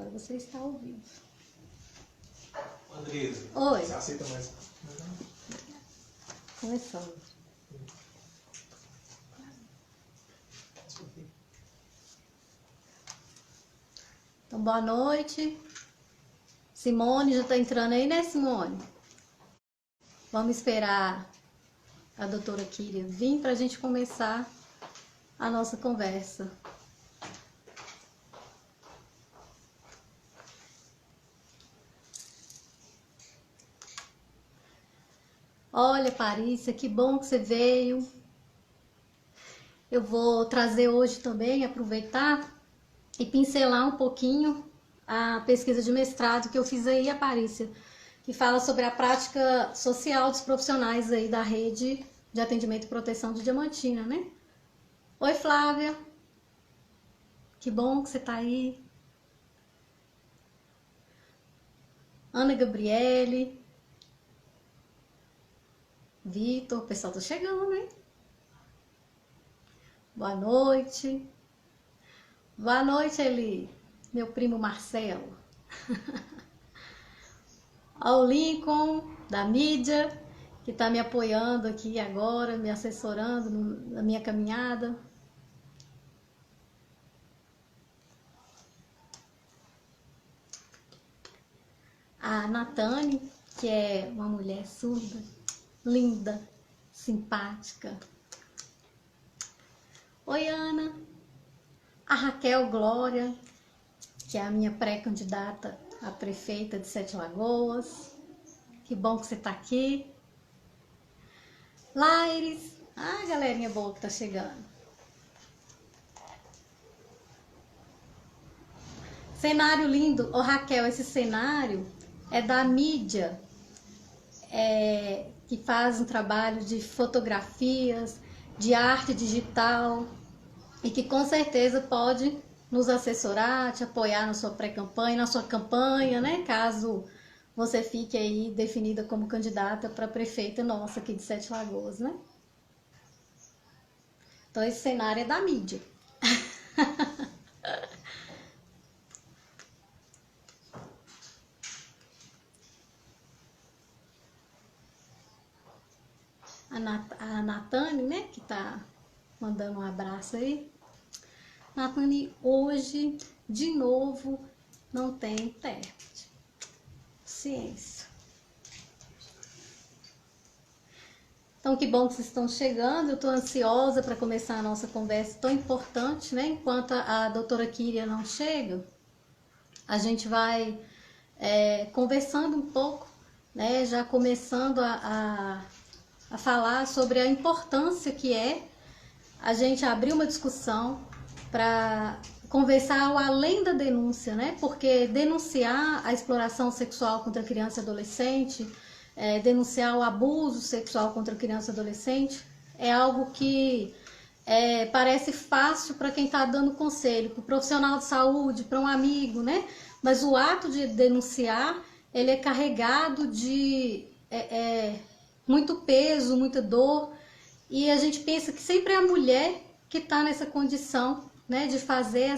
Agora você está ao vivo. Andresa, Oi. você aceita mais? Começando. Então, boa noite. Simone já está entrando aí, né, Simone? Vamos esperar a doutora Kíria vir para a gente começar a nossa conversa. Olha, Parícia, que bom que você veio. Eu vou trazer hoje também, aproveitar e pincelar um pouquinho a pesquisa de mestrado que eu fiz aí, a Parícia, que fala sobre a prática social dos profissionais aí da rede de atendimento e proteção de Diamantina, né? Oi, Flávia. Que bom que você tá aí. Ana Gabriele. Vitor, o pessoal tá chegando, né? Boa noite. Boa noite, Eli. Meu primo Marcelo. Ao Lincoln, da mídia, que tá me apoiando aqui agora, me assessorando na minha caminhada. A Natane, que é uma mulher surda, linda, simpática. Oi, Ana. A Raquel Glória, que é a minha pré-candidata a prefeita de Sete Lagoas. Que bom que você está aqui. Laires. Ah, galerinha boa que tá chegando. Cenário lindo. Ô, Raquel, esse cenário é da mídia, que faz um trabalho de fotografias, de arte digital e que com certeza pode nos assessorar, te apoiar na sua pré-campanha, na sua campanha, né? Caso você fique aí definida como candidata para prefeita nossa aqui de Sete Lagoas, né? Então esse cenário é da mídia. A Natane, né, que tá mandando um abraço aí. Natane, hoje, de novo, não tem intérprete. Ciência. Então, que bom que vocês estão chegando. Eu estou ansiosa para começar a nossa conversa tão importante, né? Enquanto a doutora Kíria não chega, a gente vai conversando um pouco, né? Já começando a falar sobre a importância que é a gente abrir uma discussão para conversar ao além da denúncia, né? Porque denunciar a exploração sexual contra criança e adolescente, denunciar o abuso sexual contra criança e adolescente é algo que parece fácil para quem está dando conselho, para o profissional de saúde, para um amigo, né? Mas o ato de denunciar, ele é carregado de muito peso, muita dor, e a gente pensa que sempre é a mulher que está nessa condição, né, de fazer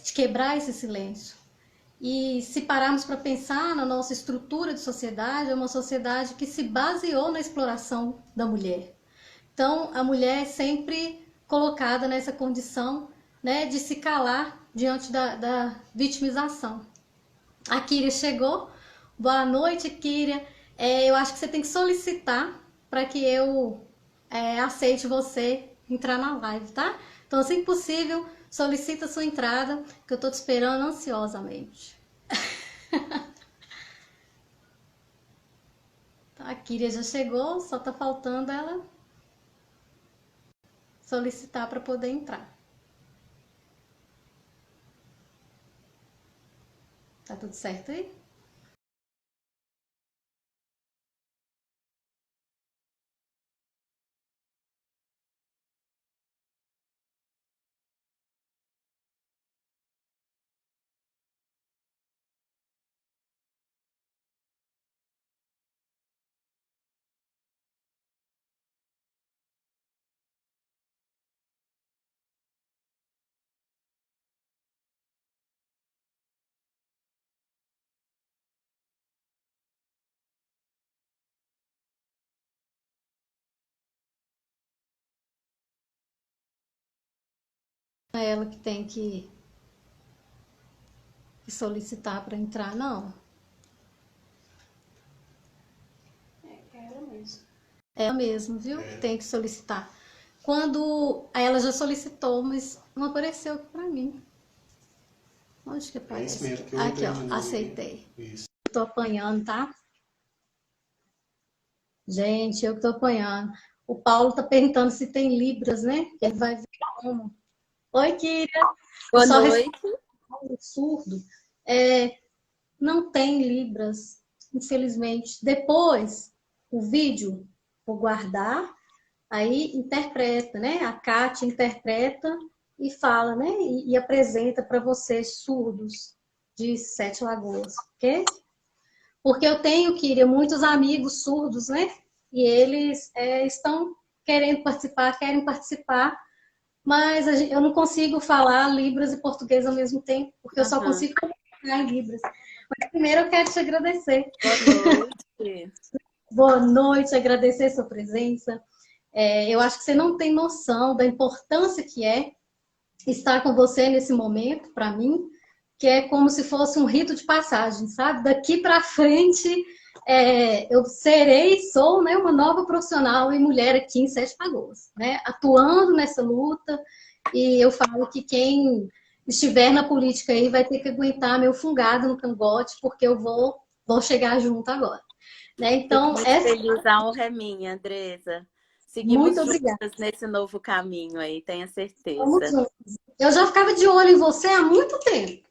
de quebrar esse silêncio. E se pararmos para pensar na nossa estrutura de sociedade, é uma sociedade que se baseou na exploração da mulher. Então, a mulher é sempre colocada nessa condição, né, de se calar diante da vitimização. A Kíria chegou. Boa noite, Kíria. Eu acho que você tem que solicitar para que eu aceite você entrar na live, tá? Então, assim que possível, solicita a sua entrada, que eu tô te esperando ansiosamente. Então, a Kíria já chegou, só tá faltando ela solicitar para poder entrar. Tá tudo certo aí? é ela que tem que solicitar para entrar, não. É ela mesmo. É ela mesmo, viu? Que tem que solicitar. Quando ela já solicitou, mas não apareceu aqui para mim. Onde que É isso aparece? mesmo, que eu Aqui, entrei ó, de novo aqui. aceitei. Isso. Tô apanhando, tá? Gente, eu que tô apanhando. O Paulo tá perguntando se tem Libras, né? Ele vai ver como. Oi, Kira. Eu Boa só noite. respondo surdo. É, não tem Libras, infelizmente. Depois, o vídeo, vou guardar, aí interpreta, né? A Kátia interpreta e fala, né? E apresenta para vocês surdos de Sete Lagoas, ok? Porque eu tenho, Kíria, muitos amigos surdos, né? E eles estão querendo participar, querem participar, mas eu não consigo falar Libras e português ao mesmo tempo, porque eu só Aham. consigo comunicar em Libras. Mas primeiro eu quero te agradecer. Boa noite. Boa noite, agradecer sua presença. Eu acho que você não tem noção da importância que é estar com você nesse momento, para mim, que é como se fosse um rito de passagem, sabe? Daqui para frente, eu sou, né, uma nova profissional e mulher aqui em Sete Lagoas, né? Atuando nessa luta, e eu falo que quem estiver na política aí vai ter que aguentar meu fungado no cangote, porque eu vou chegar junto agora. Né? Fico Então, muito feliz, a honra é minha, Andresa. muito Seguimos obrigada. juntas nesse novo caminho aí, tenha Vamos certeza. juntos. Eu já ficava de olho em você há muito tempo.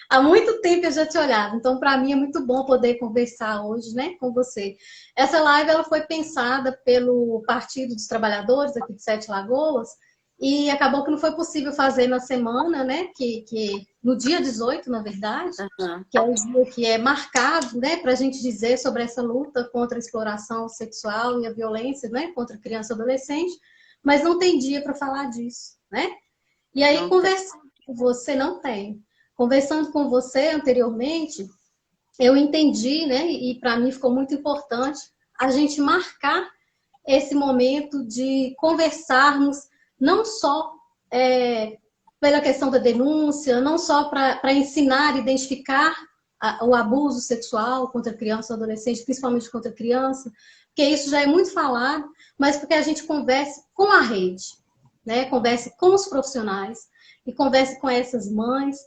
Há muito tempo eu já te olhava, então para mim é muito bom poder conversar hoje, né, com você. Essa live ela foi pensada pelo Partido dos Trabalhadores aqui de Sete Lagoas e acabou que não foi possível fazer na semana, né, que no dia 18, na verdade, Aham. que é o dia que é marcado, né, para a gente dizer sobre essa luta contra a exploração sexual e a violência, né, contra criança e adolescente, mas não tem dia para falar disso, né? E aí, Não tem. conversando com você, não tem. Conversando com você anteriormente, eu entendi, né? E para mim ficou muito importante a gente marcar esse momento de conversarmos, não só pela questão da denúncia, não só para ensinar, identificar o abuso sexual contra criança e adolescente, principalmente contra criança, porque isso já é muito falado, mas porque a gente converse com a rede, né? Converse com os profissionais e converse com essas mães,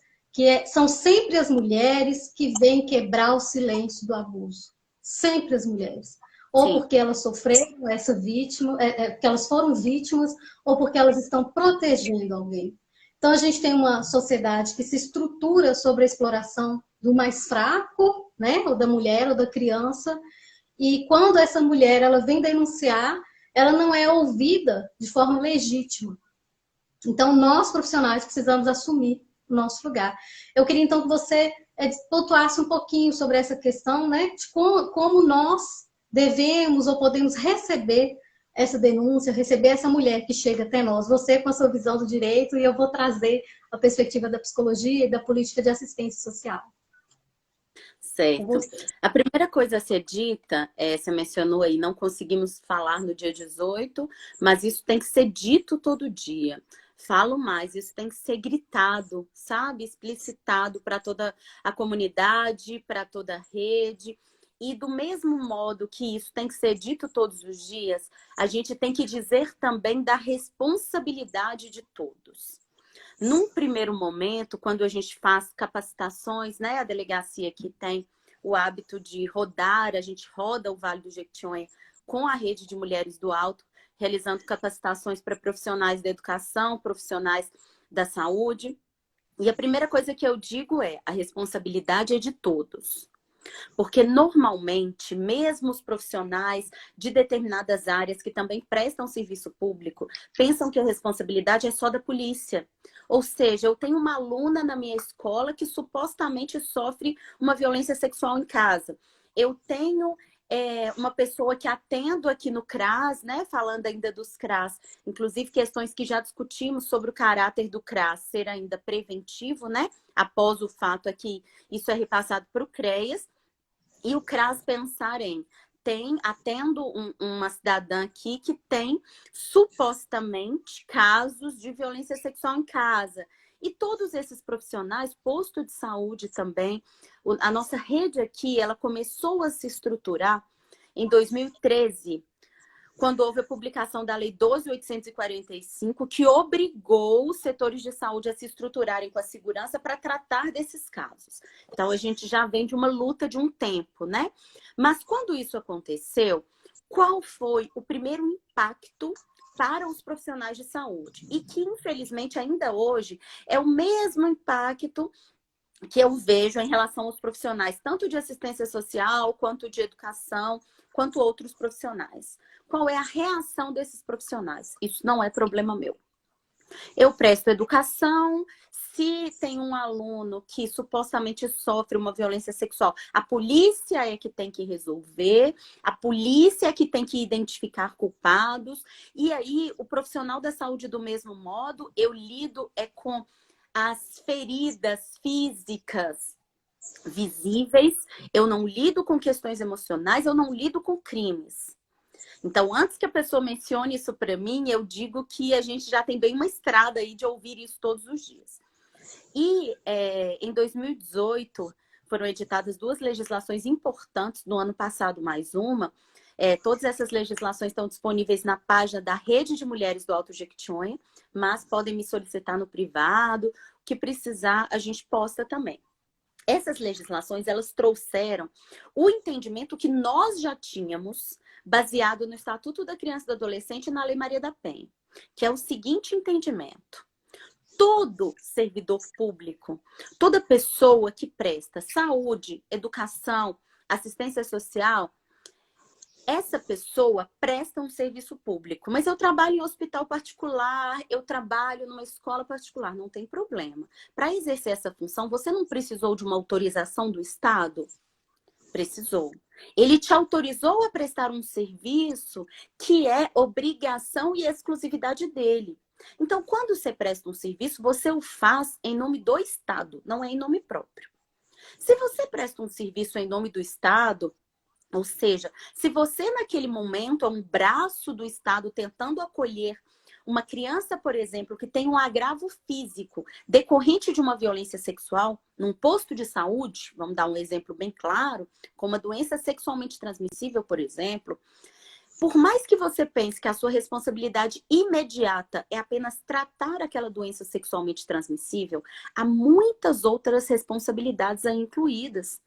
são sempre as mulheres que vêm quebrar o silêncio do abuso. Sempre as mulheres. Ou Sim, porque elas sofreram essa vítima, porque elas foram vítimas, ou porque elas estão protegendo alguém. Então a gente tem uma sociedade que se estrutura sobre a exploração do mais fraco, né, ou da mulher ou da criança, e quando essa mulher ela vem denunciar, ela não é ouvida de forma legítima. Então nós profissionais precisamos assumir o nosso lugar. Eu queria então que você pontuasse um pouquinho sobre essa questão, né, de como nós devemos ou podemos receber essa denúncia, receber essa mulher que chega até nós, você com a sua visão do direito, e eu vou trazer a perspectiva da psicologia e da política de assistência social. Com certo. você. A primeira coisa a ser dita, você mencionou aí, não conseguimos falar no dia 18, mas isso tem que ser dito todo dia. Falo mais, isso tem que ser gritado, sabe? Explicitado para toda a comunidade, para toda a rede. E do mesmo modo que isso tem que ser dito todos os dias, a gente tem que dizer também da responsabilidade de todos. Num primeiro momento, quando a gente faz capacitações, né, a delegacia que tem o hábito de rodar, a gente roda o Vale do Jequitinhonha com a rede de mulheres do Alto, realizando capacitações para profissionais da educação, profissionais da saúde. E a primeira coisa que eu digo é: a responsabilidade é de todos. Porque normalmente, mesmo os profissionais de determinadas áreas que também prestam serviço público, pensam que a responsabilidade é só da polícia. Ou seja, eu tenho uma aluna na minha escola que supostamente sofre uma violência sexual em casa. Eu tenho uma pessoa que atendo aqui no CRAS, né? Falando ainda dos CRAS, inclusive questões que já discutimos sobre o caráter do CRAS ser ainda preventivo, né? Após o fato aqui, isso é repassado para o CREAS. E o CRAS pensar em atendo uma cidadã aqui que tem supostamente casos de violência sexual em casa. E todos esses profissionais, posto de saúde também, a nossa rede aqui, ela começou a se estruturar em 2013, quando houve a publicação da Lei 12.845, que obrigou os setores de saúde a se estruturarem com a segurança para tratar desses casos. Então, a gente já vem de uma luta de um tempo, né? Mas quando isso aconteceu, qual foi o primeiro impacto para os profissionais de saúde? E que, infelizmente, ainda hoje, é o mesmo impacto que eu vejo em relação aos profissionais, tanto de assistência social, quanto de educação, quanto outros profissionais. Qual é a reação desses profissionais? Isso não é problema meu. Eu presto educação, se tem um aluno que supostamente sofre uma violência sexual, a polícia é que tem que resolver, a polícia é que tem que identificar culpados, e aí o profissional da saúde, do mesmo modo, eu lido com as feridas físicas visíveis, eu não lido com questões emocionais, eu não lido com crimes. Então, antes que a pessoa mencione isso para mim, eu digo que a gente já tem bem uma estrada aí de ouvir isso todos os dias. E em 2018, foram editadas 2 legislações importantes, no ano passado mais uma. Todas essas legislações estão disponíveis na página da Rede de Mulheres do Alto Jequitinhonha, mas podem me solicitar no privado, o que precisar a gente posta também. Essas legislações, elas trouxeram o entendimento que nós já tínhamos, baseado no Estatuto da Criança e do Adolescente e na Lei Maria da Penha, que é o seguinte entendimento: todo servidor público, toda pessoa que presta saúde, educação, assistência social, essa pessoa presta um serviço público. Mas eu trabalho em hospital particular, eu trabalho numa escola particular, não tem problema. Para exercer essa função, você não precisou de uma autorização do Estado? Precisou. Ele te autorizou a prestar um serviço que é obrigação e exclusividade dele. Então, quando você presta um serviço, você o faz em nome do Estado, não é em nome próprio. Se você presta um serviço em nome do Estado, ou seja, se você naquele momento é um braço do Estado tentando acolher uma criança, por exemplo, que tem um agravo físico decorrente de uma violência sexual, num posto de saúde, vamos dar um exemplo bem claro, como uma doença sexualmente transmissível, por exemplo, por mais que você pense que a sua responsabilidade imediata é apenas tratar aquela doença sexualmente transmissível, há muitas outras responsabilidades aí incluídas.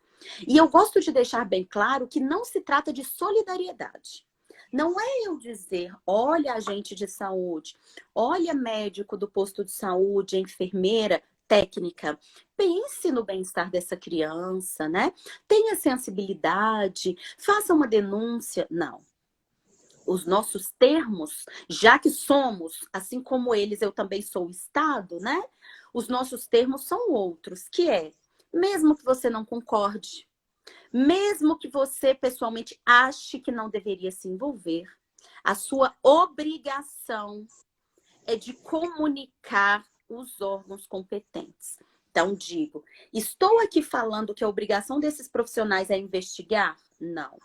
E eu gosto de deixar bem claro que não se trata de solidariedade. Não é eu dizer, olha agente de saúde, olha médico do posto de saúde, enfermeira, técnica, pense no bem-estar dessa criança, né? Tenha sensibilidade, faça uma denúncia. Não. Os nossos termos, já que somos, assim como eles, eu também sou o Estado, né? Os nossos termos são outros, que é, mesmo que você não concorde, mesmo que você pessoalmente ache que não deveria se envolver, a sua obrigação é de comunicar os órgãos competentes. Então, digo, estou aqui falando que a obrigação desses profissionais é investigar? Não.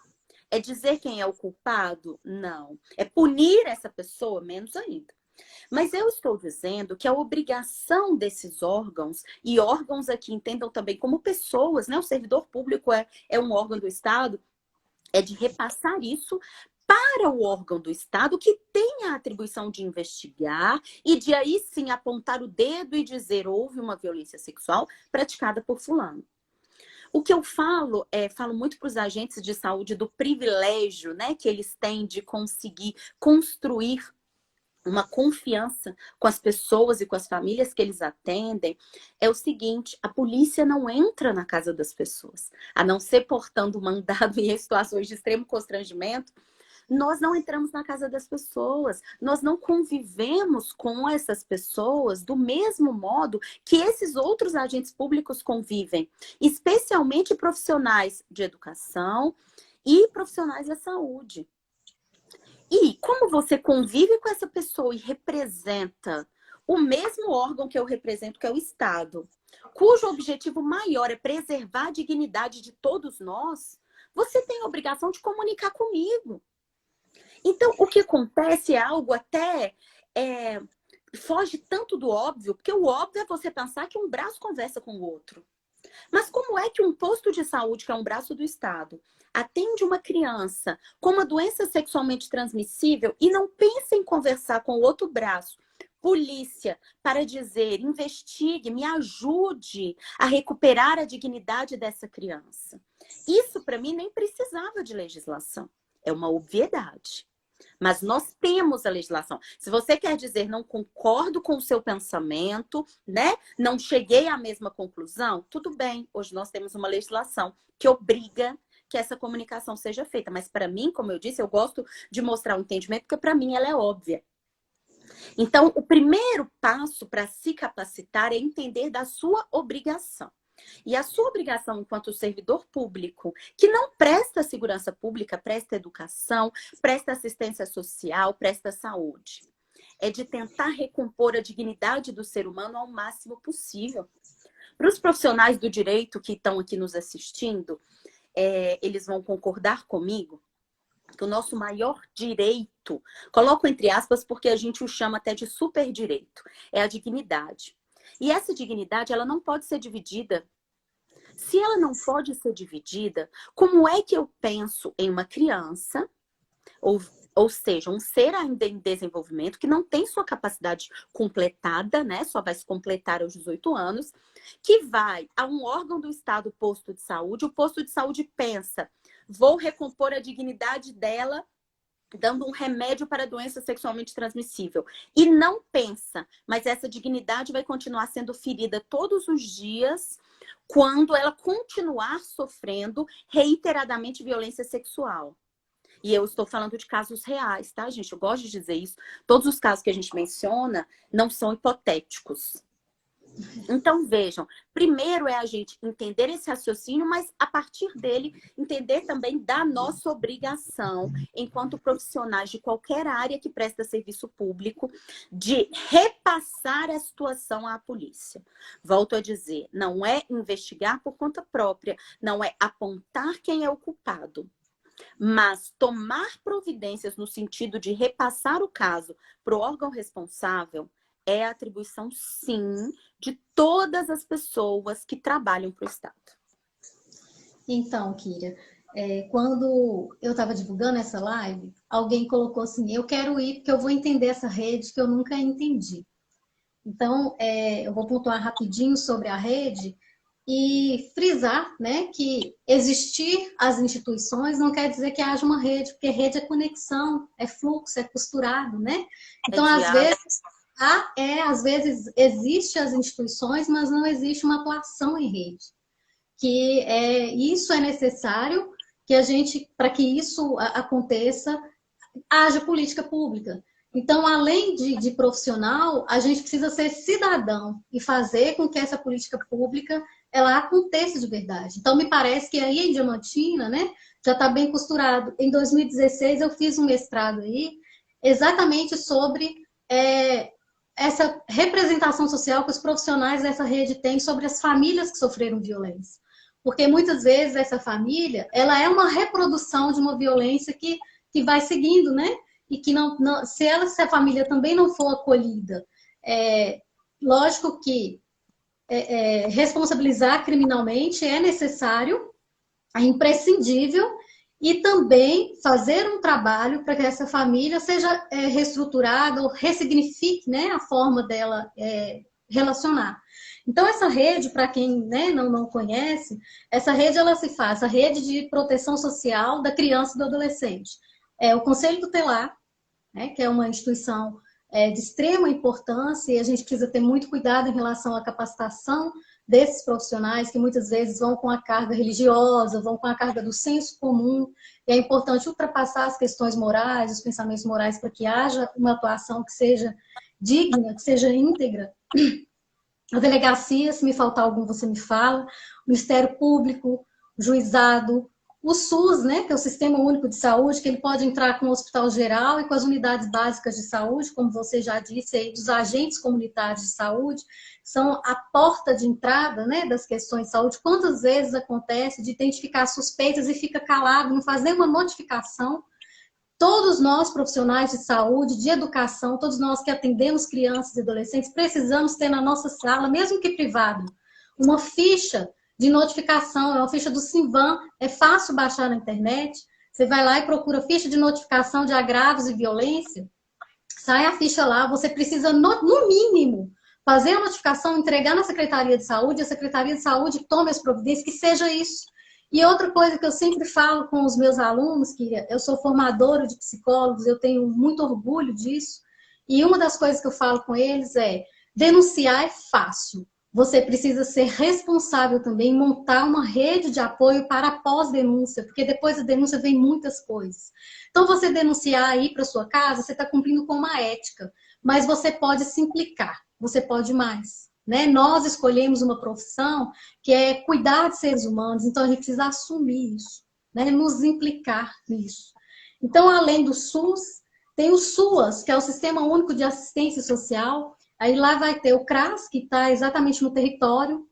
É dizer quem é o culpado? Não. É punir essa pessoa? Menos ainda. Mas eu estou dizendo que a obrigação desses órgãos, e órgãos aqui entendam também como pessoas, né? O servidor público é um órgão do Estado, é de repassar isso para o órgão do Estado que tem a atribuição de investigar e de aí sim apontar o dedo e dizer houve uma violência sexual praticada por fulano. O que eu falo muito para os agentes de saúde do privilégio, né, que eles têm de conseguir construir uma confiança com as pessoas e com as famílias que eles atendem, é o seguinte: a polícia não entra na casa das pessoas, a não ser portando mandado em situações de extremo constrangimento. Nós não entramos na casa das pessoas, nós não convivemos com essas pessoas do mesmo modo que esses outros agentes públicos convivem, especialmente profissionais de educação e profissionais da saúde. E como você convive com essa pessoa e representa o mesmo órgão que eu represento, que é o Estado, cujo objetivo maior é preservar a dignidade de todos nós, você tem a obrigação de comunicar comigo. Então, o que acontece é algo até... foge tanto do óbvio, porque o óbvio é você pensar que um braço conversa com o outro. Mas como é que um posto de saúde, que é um braço do Estado, atende uma criança com uma doença sexualmente transmissível e não pensa em conversar com o outro braço, polícia, para dizer, investigue, me ajude a recuperar a dignidade dessa criança? Isso, para mim, nem precisava de legislação. É uma obviedade. Mas nós temos a legislação. Se você quer dizer não concordo com o seu pensamento, né? Não cheguei à mesma conclusão, tudo bem. Hoje nós temos uma legislação que obriga que essa comunicação seja feita. Mas para mim, como eu disse, eu gosto de mostrar o entendimento, porque para mim ela é óbvia. Então, o primeiro passo para se capacitar é entender da sua obrigação. E a sua obrigação enquanto servidor público, que não presta segurança pública, presta educação, presta assistência social, presta saúde, é de tentar recompor a dignidade do ser humano ao máximo possível. Para os profissionais do direito que estão aqui nos assistindo, eles vão concordar comigo que o nosso maior direito, coloco entre aspas porque a gente o chama até de superdireito, é a dignidade. E essa dignidade, ela não pode ser dividida. Se ela não pode ser dividida, como é que eu penso em uma criança, ou seja, um ser ainda em desenvolvimento, que não tem sua capacidade completada, né? Só vai se completar aos 18 anos, que vai a um órgão do Estado, posto de saúde, o posto de saúde pensa, vou recompor a dignidade dela dando um remédio para a doença sexualmente transmissível. E não pensa, mas essa dignidade vai continuar sendo ferida todos os dias quando ela continuar sofrendo reiteradamente violência sexual. E eu estou falando de casos reais, tá, gente? Eu gosto de dizer isso. Todos os casos que a gente menciona não são hipotéticos. Então, vejam, primeiro é a gente entender esse raciocínio, mas a partir dele entender também da nossa obrigação, enquanto profissionais de qualquer área que presta serviço público, de repassar a situação à polícia. Volto a dizer, não é investigar por conta própria, não é apontar quem é o culpado, mas tomar providências no sentido de repassar o caso para o órgão responsável é a atribuição, sim, de todas as pessoas que trabalham para o Estado. Então, Kíria, quando eu estava divulgando essa live, alguém colocou assim, eu quero ir porque eu vou entender essa rede que eu nunca entendi. Então, eu vou pontuar rapidinho sobre a rede e frisar, né, que existir as instituições não quer dizer que haja uma rede, porque rede é conexão, é fluxo, é costurado, né? Então, às vezes existe as instituições, mas não existe uma atuação em rede. Isso é necessário que a gente, para que isso aconteça, haja política pública. Então, além de profissional, a gente precisa ser cidadão e fazer com que essa política pública ela aconteça de verdade. Então, me parece que aí em Diamantina, né, já está bem costurado. Em 2016, eu fiz um mestrado aí, exatamente sobre essa representação social que os profissionais dessa rede têm sobre as famílias que sofreram violência. Porque muitas vezes essa família, ela é uma reprodução de uma violência que vai seguindo, né? E que se a família também não for acolhida, lógico que responsabilizar criminalmente é necessário, é imprescindível, e também fazer um trabalho para que essa família seja reestruturada ou ressignifique, né, a forma dela relacionar. Então, essa rede, para quem, né, não conhece, essa rede ela se faz, a rede de proteção social da criança e do adolescente. O Conselho Tutelar, né, que é uma instituição de extrema importância, e a gente precisa ter muito cuidado em relação à capacitação desses profissionais que muitas vezes vão com a carga religiosa, vão com a carga do senso comum, e é importante ultrapassar as questões morais, os pensamentos morais, para que haja uma atuação que seja digna, que seja íntegra. A delegacia, se me faltar algum, você me fala, o Ministério Público, o juizado, o SUS, né, que é o Sistema Único de Saúde, que ele pode entrar com o Hospital Geral e com as unidades básicas de saúde, como você já disse aí, dos agentes comunitários de saúde, são a porta de entrada, né, das questões de saúde. Quantas vezes acontece de identificar suspeitas e fica calado, não faz nenhuma notificação? Todos nós, profissionais de saúde, de educação, todos nós que atendemos crianças e adolescentes, precisamos ter na nossa sala, mesmo que privado, uma ficha de notificação, é uma ficha do Simvan, é fácil baixar na internet. Você vai lá e procura ficha de notificação de agravos e violência, sai a ficha lá, você precisa, no mínimo, fazer a notificação, entregar na Secretaria de Saúde, a Secretaria de Saúde tome as providências, que seja isso. E outra coisa que eu sempre falo com os meus alunos, que eu sou formadora de psicólogos, eu tenho muito orgulho disso, e uma das coisas que eu falo com eles é, denunciar é fácil. Você precisa ser responsável também em montar uma rede de apoio para a pós-denúncia, porque depois da denúncia vem muitas coisas. Então, você denunciar aí para sua casa, você está cumprindo com uma ética, mas você pode se implicar, você pode mais. Né? Nós escolhemos uma profissão que é cuidar de seres humanos, então a gente precisa assumir isso, né? Nos implicar nisso. Então, além do SUS, tem o SUAS, que é o Sistema Único de Assistência Social. Aí lá vai ter o CRAS, que está exatamente no território,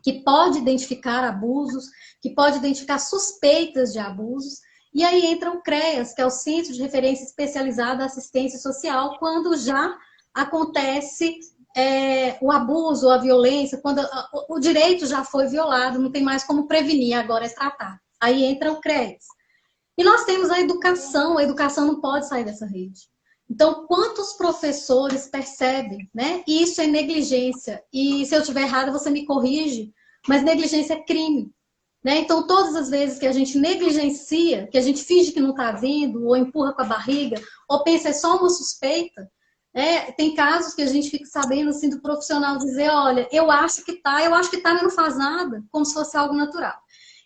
que pode identificar abusos, que pode identificar suspeitas de abusos. E aí entra o CREAS, que é o Centro de Referência Especializado da Assistência Social, quando já acontece o abuso, a violência, quando o direito já foi violado, não tem mais como prevenir, agora é tratar. Aí entra o CREAS. E nós temos a educação não pode sair dessa rede. Então, quantos professores percebem, né? Isso é negligência. E se eu estiver errada, você me corrige, mas negligência é crime. Né? Então, todas as vezes que a gente negligencia, que a gente finge que não está vendo, ou empurra com a barriga, ou pensa é só uma suspeita, tem casos que a gente fica sabendo assim, do profissional dizer, olha, eu acho que tá, mas não faz nada, como se fosse algo natural.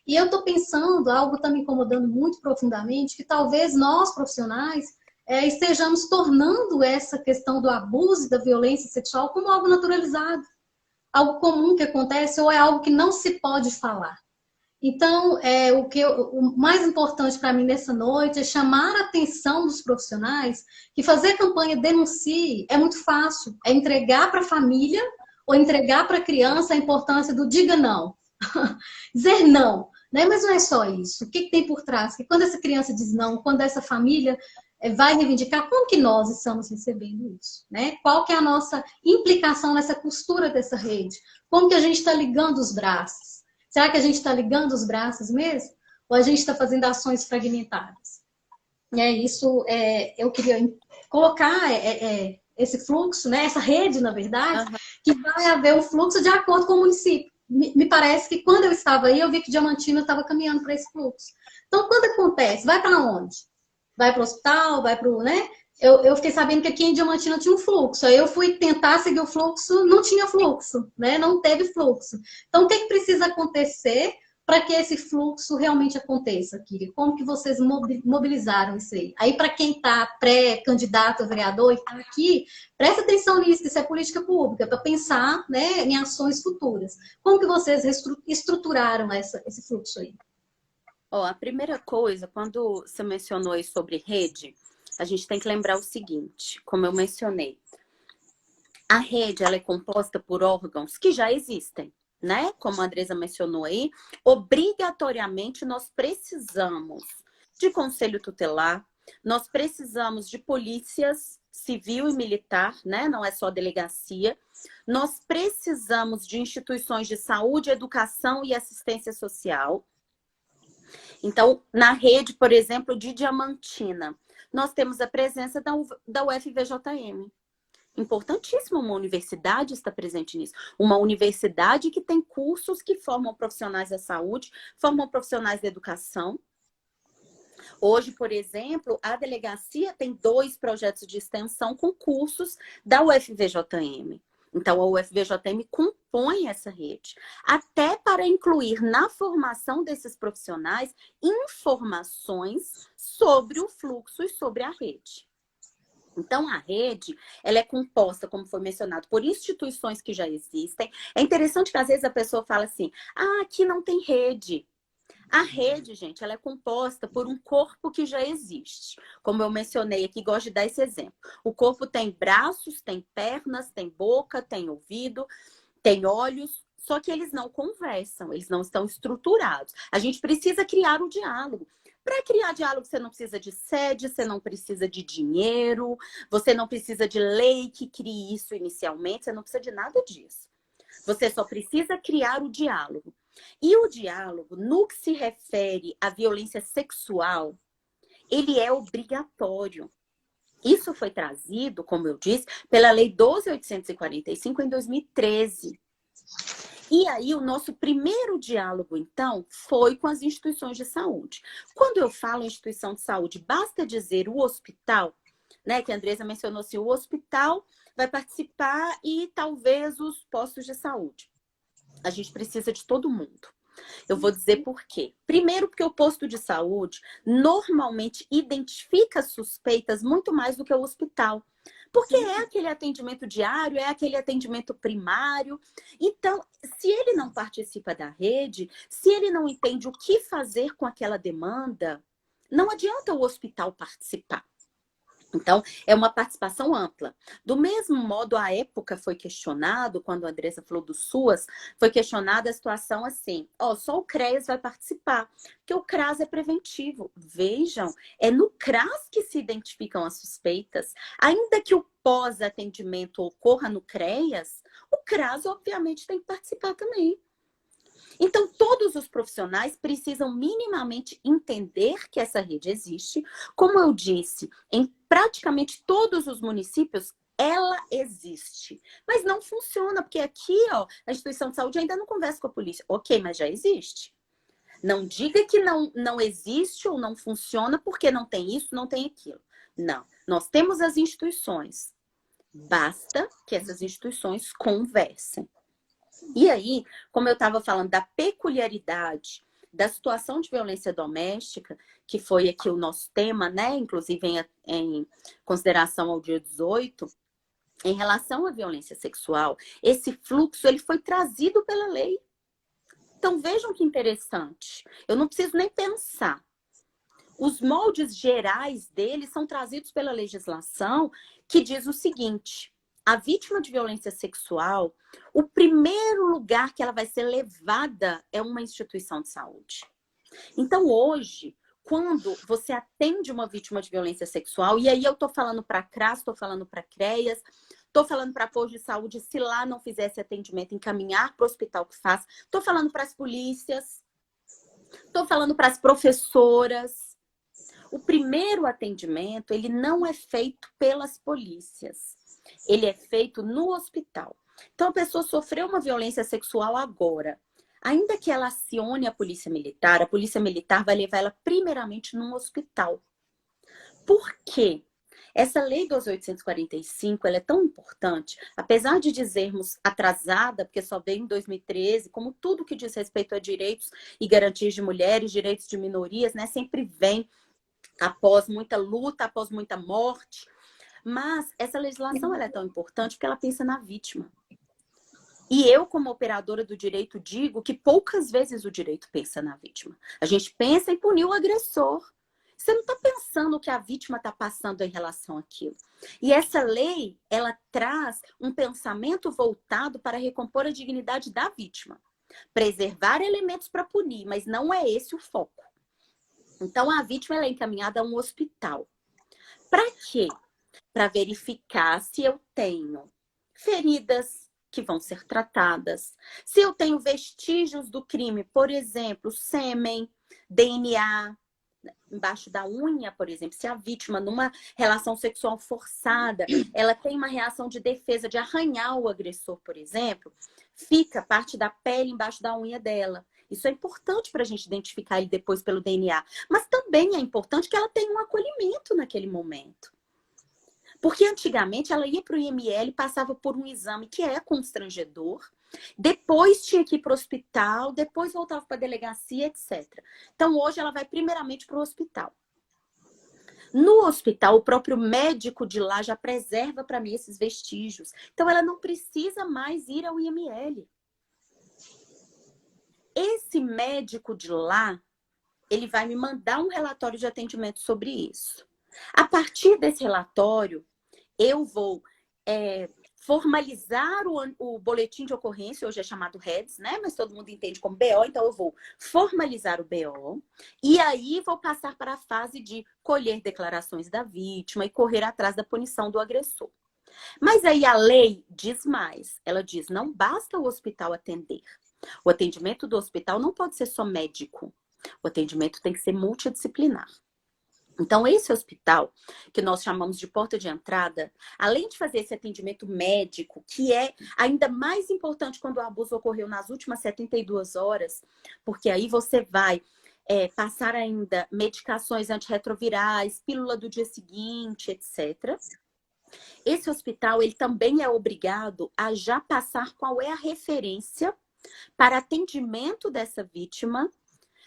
E eu estou pensando, algo está me incomodando muito profundamente, que talvez nós, profissionais, estejamos tornando essa questão do abuso e da violência sexual como algo naturalizado, algo comum que acontece, ou é algo que não se pode falar. Então, o mais importante para mim nessa noite é chamar a atenção dos profissionais que fazer campanha denuncie é muito fácil. É entregar para a família ou entregar para a criança a importância do diga não. Dizer não. Né? Mas não é só isso. O que tem por trás? Que quando essa criança diz não, quando essa família vai reivindicar, como que nós estamos recebendo isso? Né? Qual que é a nossa implicação nessa costura dessa rede? Como que a gente está ligando os braços? Será que a gente está ligando os braços mesmo? Ou a gente está fazendo ações fragmentadas? Isso eu queria colocar esse fluxo, né? Essa rede, na verdade, que vai haver um fluxo de acordo com o município. Me parece que quando eu estava aí, eu vi que Diamantina estava caminhando para esse fluxo. Então, quando acontece, vai para onde? Vai para o hospital, vai para o... Né? Eu fiquei sabendo que aqui em Diamantina tinha um fluxo. Aí eu fui tentar seguir o fluxo, não tinha fluxo, né? Não teve fluxo. Então, o que precisa acontecer para que esse fluxo realmente aconteça, Kyria? Como que vocês mobilizaram isso aí? Aí, para quem está pré-candidato a vereador e está aqui, presta atenção nisso, isso é política pública, para pensar, né, em ações futuras. Como que vocês estruturaram esse fluxo aí? A primeira coisa, quando você mencionou aí sobre rede, a gente tem que lembrar o seguinte, como eu mencionei, a rede ela é composta por órgãos que já existem, né? Como a Andresa mencionou aí, obrigatoriamente nós precisamos de conselho tutelar, nós precisamos de polícias civil e militar, né? Não é só delegacia, nós precisamos de instituições de saúde, educação e assistência social. Então, na rede, por exemplo, de Diamantina, nós temos a presença da UFVJM. Importantíssimo, uma universidade está presente nisso. Uma universidade que tem cursos que formam profissionais da saúde, formam profissionais da educação. Hoje, por exemplo, a delegacia tem 2 projetos de extensão com cursos da UFVJM. Então, a UFVJM compõe essa rede, até para incluir na formação desses profissionais informações sobre o fluxo e sobre a rede. Então, a rede, ela é composta, como foi mencionado, por instituições que já existem. É interessante que, às vezes, a pessoa fala assim, aqui não tem rede. A rede, gente, ela é composta por um corpo que já existe. Como eu mencionei aqui, gosto de dar esse exemplo. O corpo tem braços, tem pernas, tem boca, tem ouvido, tem olhos, só que eles não conversam, eles não estão estruturados. A gente precisa criar o diálogo. Para criar diálogo, você não precisa de sede, você não precisa de dinheiro, você não precisa de lei que crie isso inicialmente, você não precisa de nada disso. Você só precisa criar o diálogo. E o diálogo, no que se refere à violência sexual, ele é obrigatório. Isso foi trazido, como eu disse, pela Lei 12.845 em 2013. E aí, o nosso primeiro diálogo, então, foi com as instituições de saúde. Quando eu falo instituição de saúde, basta dizer o hospital, né? Que a Andresa mencionou assim, o hospital vai participar e talvez os postos de saúde. A gente precisa de todo mundo. Eu vou dizer por quê. Primeiro, porque o posto de saúde normalmente identifica suspeitas muito mais do que o hospital. Porque é aquele atendimento diário, é aquele atendimento primário. Então, se ele não participa da rede, se ele não entende o que fazer com aquela demanda, não adianta o hospital participar. Então, é uma participação ampla. Do mesmo modo, à época foi questionado, quando a Andressa falou do SUAS, foi questionada a situação assim, só o CREAS vai participar, porque o CRAS é preventivo. Vejam, é no CRAS que se identificam as suspeitas. Ainda que o pós-atendimento ocorra no CREAS, o CRAS, obviamente, tem que participar também. Então, todos os profissionais precisam minimamente entender que essa rede existe. Como eu disse, em praticamente todos os municípios, ela existe. Mas não funciona, porque aqui, a instituição de saúde ainda não conversa com a polícia. Ok, mas já existe. Não diga que não existe ou não funciona porque não tem isso, não tem aquilo. Não, nós temos as instituições. Basta que essas instituições conversem. E aí, como eu estava falando da peculiaridade da situação de violência doméstica, que foi aqui o nosso tema, né? Inclusive em consideração ao dia 18, em relação à violência sexual, esse fluxo ele foi trazido pela lei. Então, vejam que interessante. Eu não preciso nem pensar. Os moldes gerais dele são trazidos pela legislação que diz o seguinte: a vítima de violência sexual, o primeiro lugar que ela vai ser levada é uma instituição de saúde. Então, hoje, quando você atende uma vítima de violência sexual, e aí eu tô falando para CRAS, tô falando para CREAS, tô falando para posto de saúde, se lá não fizesse atendimento, encaminhar para o hospital que faz, tô falando para as polícias, tô falando para as professoras. O primeiro atendimento, ele não é feito pelas polícias. Ele é feito no hospital. Então, a pessoa sofreu uma violência sexual agora. Ainda que ela acione a polícia militar vai levar ela primeiramente num hospital. Por quê? Essa lei 12.845, ela é tão importante, apesar de dizermos atrasada, porque só veio em 2013, como tudo que diz respeito a direitos e garantias de mulheres, direitos de minorias, né, sempre vem após muita luta, após muita morte. Mas essa legislação ela é tão importante porque ela pensa na vítima. E eu, como operadora do direito, digo que poucas vezes o direito pensa na vítima. A gente pensa em punir o agressor. Você não está pensando o que a vítima está passando em relação àquilo. E essa lei, ela traz um pensamento voltado para recompor a dignidade da vítima. Preservar elementos para punir, mas não é esse o foco. Então, a vítima ela é encaminhada a um hospital. Para quê? Para verificar se eu tenho feridas que vão ser tratadas, se eu tenho vestígios do crime, por exemplo, sêmen, DNA, embaixo da unha, por exemplo, se a vítima, numa relação sexual forçada, ela tem uma reação de defesa de arranhar o agressor, por exemplo, fica parte da pele embaixo da unha dela. Isso é importante para a gente identificar ele depois pelo DNA. Mas também é importante que ela tenha um acolhimento naquele momento. Porque antigamente ela ia para o IML, passava por um exame que é constrangedor, depois tinha que ir para o hospital, depois voltava para a delegacia, etc. Então hoje ela vai primeiramente para o hospital. No hospital, o próprio médico de lá já preserva para mim esses vestígios. Então ela não precisa mais ir ao IML. Esse médico de lá, ele vai me mandar um relatório de atendimento sobre isso. A partir desse relatório, eu vou formalizar o boletim de ocorrência, hoje é chamado REDS, né? Mas todo mundo entende como BO, então eu vou formalizar o BO, e aí vou passar para a fase de colher declarações da vítima e correr atrás da punição do agressor. Mas aí a lei diz mais, ela diz, não basta o hospital atender. O atendimento do hospital não pode ser só médico, o atendimento tem que ser multidisciplinar. Então, esse hospital, que nós chamamos de porta de entrada, além de fazer esse atendimento médico, que é ainda mais importante quando o abuso ocorreu nas últimas 72 horas, porque aí você vai passar ainda medicações antirretrovirais, pílula do dia seguinte, etc. Esse hospital, ele também é obrigado a já passar qual é a referência para atendimento dessa vítima,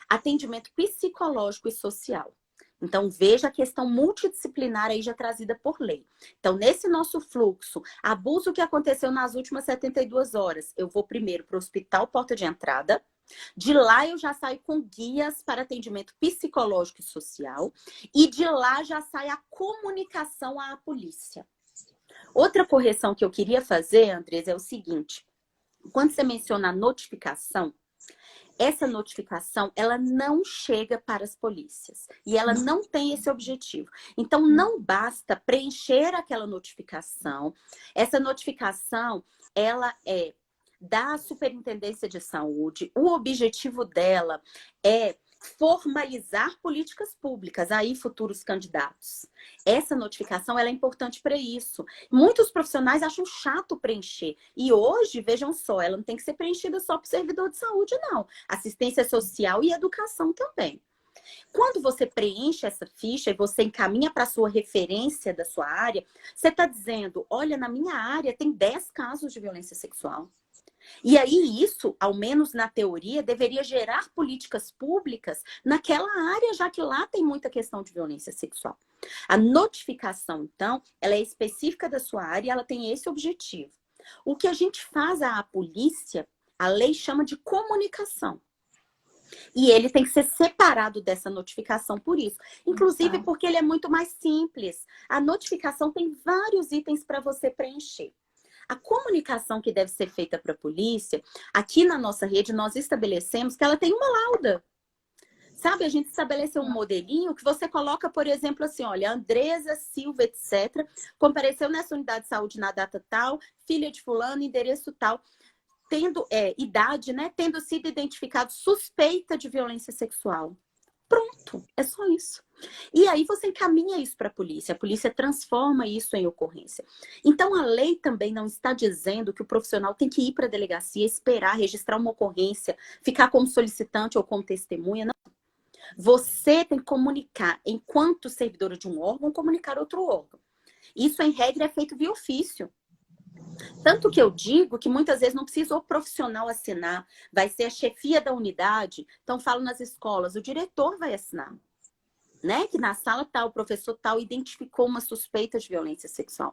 atendimento psicológico e social. Então, veja a questão multidisciplinar aí já trazida por lei. Então, nesse nosso fluxo, abuso que aconteceu nas últimas 72 horas, eu vou primeiro para o hospital porta de entrada. De lá, eu já saio com guias para atendimento psicológico e social. E de lá, já sai a comunicação à polícia. Outra correção que eu queria fazer, Andresa, é o seguinte. Quando você menciona a notificação, essa notificação, ela não chega para as polícias. E ela não tem esse objetivo. Então, não basta preencher aquela notificação. Essa notificação, ela é da Superintendência de Saúde. O objetivo dela é formalizar políticas públicas, aí futuros candidatos. Essa notificação ela é importante para isso. Muitos profissionais acham chato preencher. E hoje, vejam só, ela não tem que ser preenchida só para o servidor de saúde, não. Assistência social e educação também. Quando você preenche essa ficha e você encaminha para a sua referência da sua área, você está dizendo, olha, na minha área tem 10 casos de violência sexual. E aí isso, ao menos na teoria, deveria gerar políticas públicas naquela área, já que lá tem muita questão de violência sexual. A notificação, então, ela é específica da sua área e ela tem esse objetivo. O que a gente faz à polícia, a lei chama de comunicação. E ele tem que ser separado dessa notificação por isso. Inclusive porque ele é muito mais simples. A notificação tem vários itens para você preencher. A comunicação que deve ser feita para a polícia, aqui na nossa rede, nós estabelecemos que ela tem uma lauda. Sabe, a gente estabeleceu um modelinho que você coloca, por exemplo, assim, olha, Andresa Silva, etc., compareceu nessa unidade de saúde na data tal, filha de fulano, endereço tal, tendo idade, né, tendo sido identificado suspeita de violência sexual. Pronto, é só isso. E aí você encaminha isso para a polícia transforma isso em ocorrência. Então a lei também não está dizendo que o profissional tem que ir para a delegacia, esperar, registrar uma ocorrência, ficar como solicitante ou como testemunha, não. Você tem que comunicar, enquanto servidora de um órgão, comunicar outro órgão. Isso, em regra, é feito via ofício. Tanto que eu digo que muitas vezes não precisa o profissional assinar, vai ser a chefia da unidade. Então, falo nas escolas, o diretor vai assinar. Né? Que na sala tal, o professor tal identificou uma suspeita de violência sexual.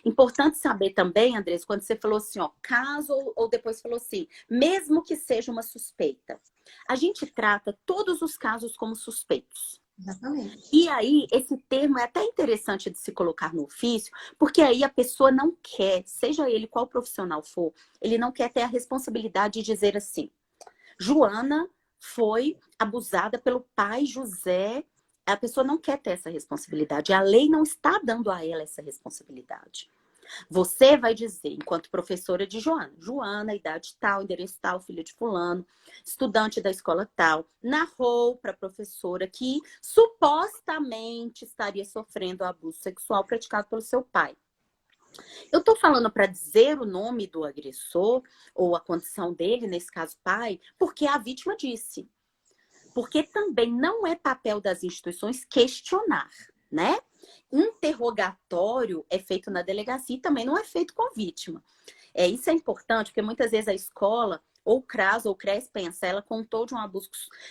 Importante saber também, Andressa, quando você falou assim, ó, caso, ou depois falou assim, mesmo que seja uma suspeita. A gente trata todos os casos como suspeitos. Exatamente. E aí, esse termo é até interessante de se colocar no ofício, porque aí a pessoa não quer, seja ele qual profissional for, ele não quer ter a responsabilidade de dizer assim, Joana foi abusada pelo pai José. A pessoa não quer ter essa responsabilidade. A lei não está dando a ela essa responsabilidade. Você vai dizer, enquanto professora de Joana, Joana, idade tal, endereço tal, filha de fulano, estudante da escola tal, narrou para a professora que supostamente estaria sofrendo abuso sexual praticado pelo seu pai. Eu estou falando para dizer o nome do agressor ou a condição dele, nesse caso pai, porque a vítima disse. Porque também não é papel das instituições questionar, né? Interrogatório é feito na delegacia e também não é feito com a vítima. Isso é importante, porque muitas vezes a escola, ou o CRAS, ou o CRES pensa, ela contou de um abuso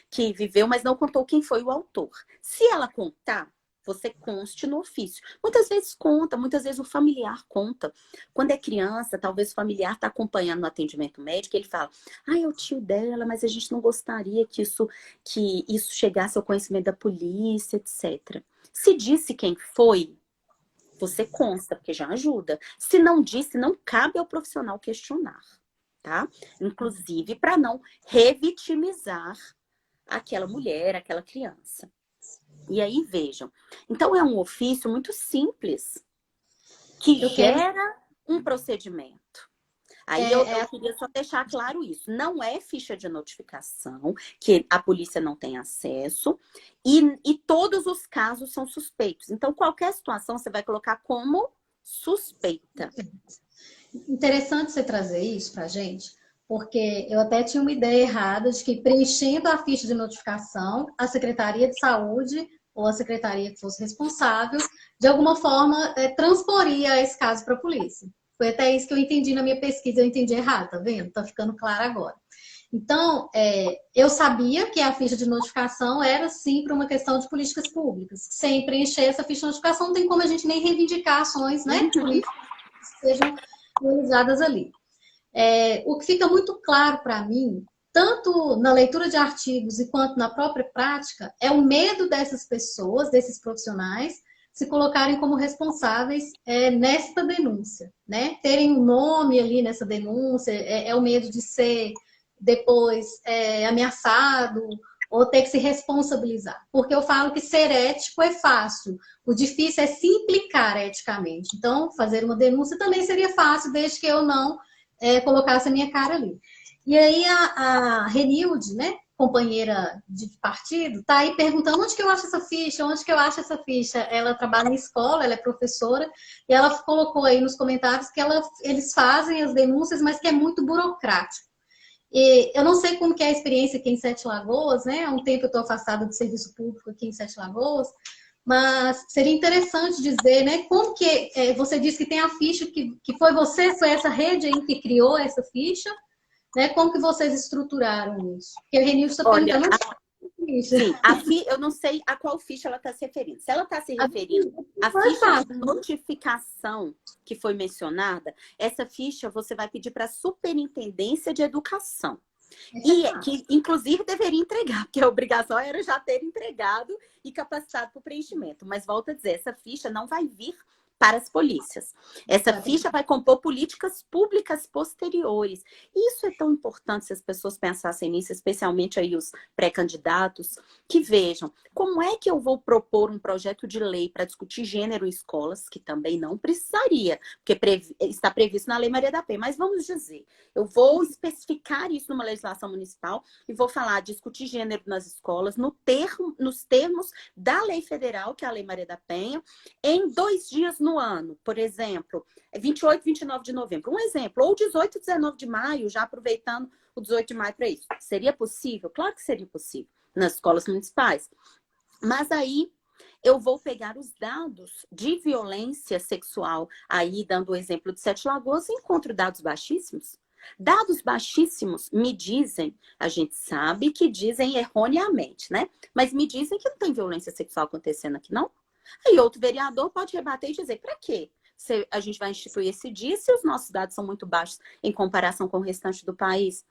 que viveu, mas não contou quem foi o autor. Se ela contar, você conste no ofício. Muitas vezes conta, muitas vezes o familiar conta. Quando é criança, talvez o familiar está acompanhando no atendimento médico, ele fala, é o tio dela, mas a gente não gostaria que isso chegasse ao conhecimento da polícia, etc. Se disse quem foi, você consta, porque já ajuda. Se não disse, não cabe ao profissional questionar, tá? Inclusive, para não revitimizar aquela mulher, aquela criança. E aí, vejam. Então, é um ofício muito simples, que gera um procedimento. Aí eu queria só deixar claro isso. Não é ficha de notificação, que a polícia não tem acesso, e todos os casos são suspeitos. Então, qualquer situação você vai colocar como suspeita. Interessante você trazer isso pra gente, porque eu até tinha uma ideia errada de que preenchendo a ficha de notificação, a Secretaria de Saúde ou a secretaria que fosse responsável, de alguma forma, transporia esse caso para a polícia. Foi até isso que eu entendi na minha pesquisa, eu entendi errado, tá vendo? Tá ficando claro agora. Então, eu sabia que a ficha de notificação era, sim, para uma questão de políticas públicas. Sem preencher essa ficha de notificação, não tem como a gente nem reivindicar ações, né, políticas que sejam realizadas ali. O que fica muito claro para mim, tanto na leitura de artigos e quanto na própria prática, é o medo dessas pessoas, desses profissionais, se colocarem como responsáveis nesta denúncia, né? Terem um nome ali nessa denúncia, o medo de ser depois ameaçado ou ter que se responsabilizar. Porque eu falo que ser ético é fácil, o difícil é se implicar eticamente. Então, fazer uma denúncia também seria fácil, desde que eu não colocasse a minha cara ali. E aí a Renilde, né, companheira de partido, tá aí perguntando onde que eu acho essa ficha, onde que eu acho essa ficha. Ela trabalha em escola, ela é professora, e ela colocou aí nos comentários que eles fazem as denúncias, mas que é muito burocrático. E eu não sei como que é a experiência aqui em Sete Lagoas, né? Há um tempo eu estou afastada do serviço público aqui em Sete Lagoas, mas seria interessante dizer, né, como que você disse que tem a ficha, que foi essa rede aí que criou essa ficha, né? Como que vocês estruturaram isso? Porque a Renilson está perguntando ficha. Sim, eu não sei a qual ficha ela está se referindo. Se ela está se referindo à ficha de notificação que foi mencionada, essa ficha você vai pedir para a Superintendência de Educação. E que, inclusive, deveria entregar, porque a obrigação era já ter entregado e capacitado para o preenchimento. Mas, volto a dizer, essa ficha não vai vir para as polícias. Essa ficha vai compor políticas públicas posteriores. Isso é tão importante se as pessoas pensassem nisso, especialmente aí os pré-candidatos, que vejam como é que eu vou propor um projeto de lei para discutir gênero em escolas, que também não precisaria, porque está previsto na Lei Maria da Penha. Mas vamos dizer, eu vou especificar isso numa legislação municipal e vou falar discutir gênero nas escolas nos termos da lei federal, que é a Lei Maria da Penha, em 2 dias no ano, por exemplo, 28, 29 de novembro, um exemplo, ou 18, 19 de maio, já aproveitando o 18 de maio para isso. Seria possível? Claro que seria possível, nas escolas municipais. Mas aí eu vou pegar os dados de violência sexual, aí dando o exemplo de Sete Lagoas, e encontro dados baixíssimos. Dados baixíssimos me dizem, a gente sabe que dizem erroneamente, né? Mas me dizem que não tem violência sexual acontecendo aqui, não? Aí outro vereador pode rebater e dizer, para quê? A gente vai instituir esse dia se os nossos dados são muito baixos em comparação com o restante do país?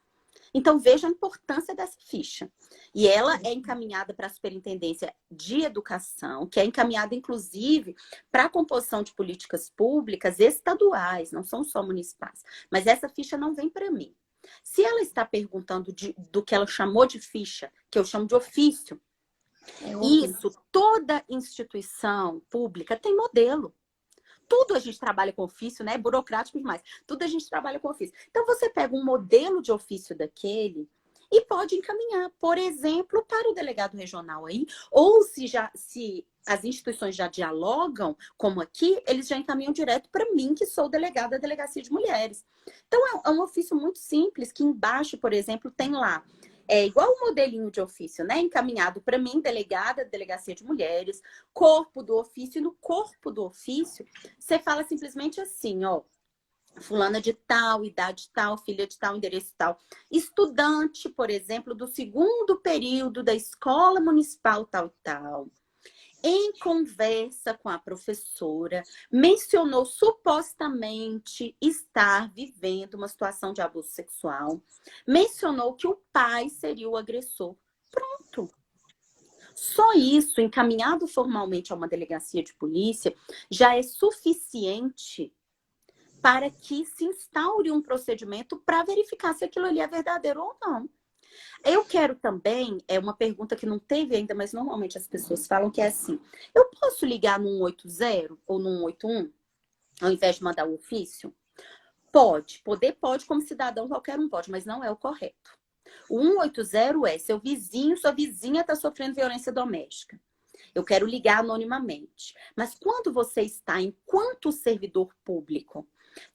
Então, veja a importância dessa ficha. E ela é encaminhada para a Superintendência de Educação, que é encaminhada, inclusive, para a composição de políticas públicas estaduais, não são só municipais. Mas essa ficha não vem para mim. Se ela está perguntando do que ela chamou de ficha, que eu chamo de ofício, isso, toda instituição pública tem modelo. Tudo a gente trabalha com ofício, né? Burocrático demais. Tudo a gente trabalha com ofício. Então, você pega um modelo de ofício daquele e pode encaminhar, por exemplo, para o delegado regional aí, ou se as instituições já dialogam, como aqui, eles já encaminham direto para mim, que sou delegada da Delegacia de Mulheres. Então, é um ofício muito simples, que embaixo, por exemplo, tem lá. É igual um modelinho de ofício, né? Encaminhado para mim, delegada da Delegacia de Mulheres, corpo do ofício. E no corpo do ofício, você fala simplesmente assim, ó. Fulana de tal, idade tal, filha de tal, endereço tal. Estudante, por exemplo, do 2º período da escola municipal tal e tal. em conversa com a professora, mencionou supostamente estar vivendo uma situação de abuso sexual, mencionou que o pai seria o agressor. Pronto. Só isso, encaminhado formalmente a uma delegacia de polícia, já é suficiente para que se instaure um procedimento para verificar se aquilo ali é verdadeiro ou não. Eu quero também, é uma pergunta que não teve ainda, mas normalmente as pessoas falam que é assim: eu posso ligar no 180 ou no 181, ao invés de mandar o ofício? Pode, pode, como cidadão qualquer um pode, mas não é o correto. O 180 é seu vizinho, sua vizinha está sofrendo violência doméstica. Eu quero ligar anonimamente. Mas quando você está, enquanto servidor público,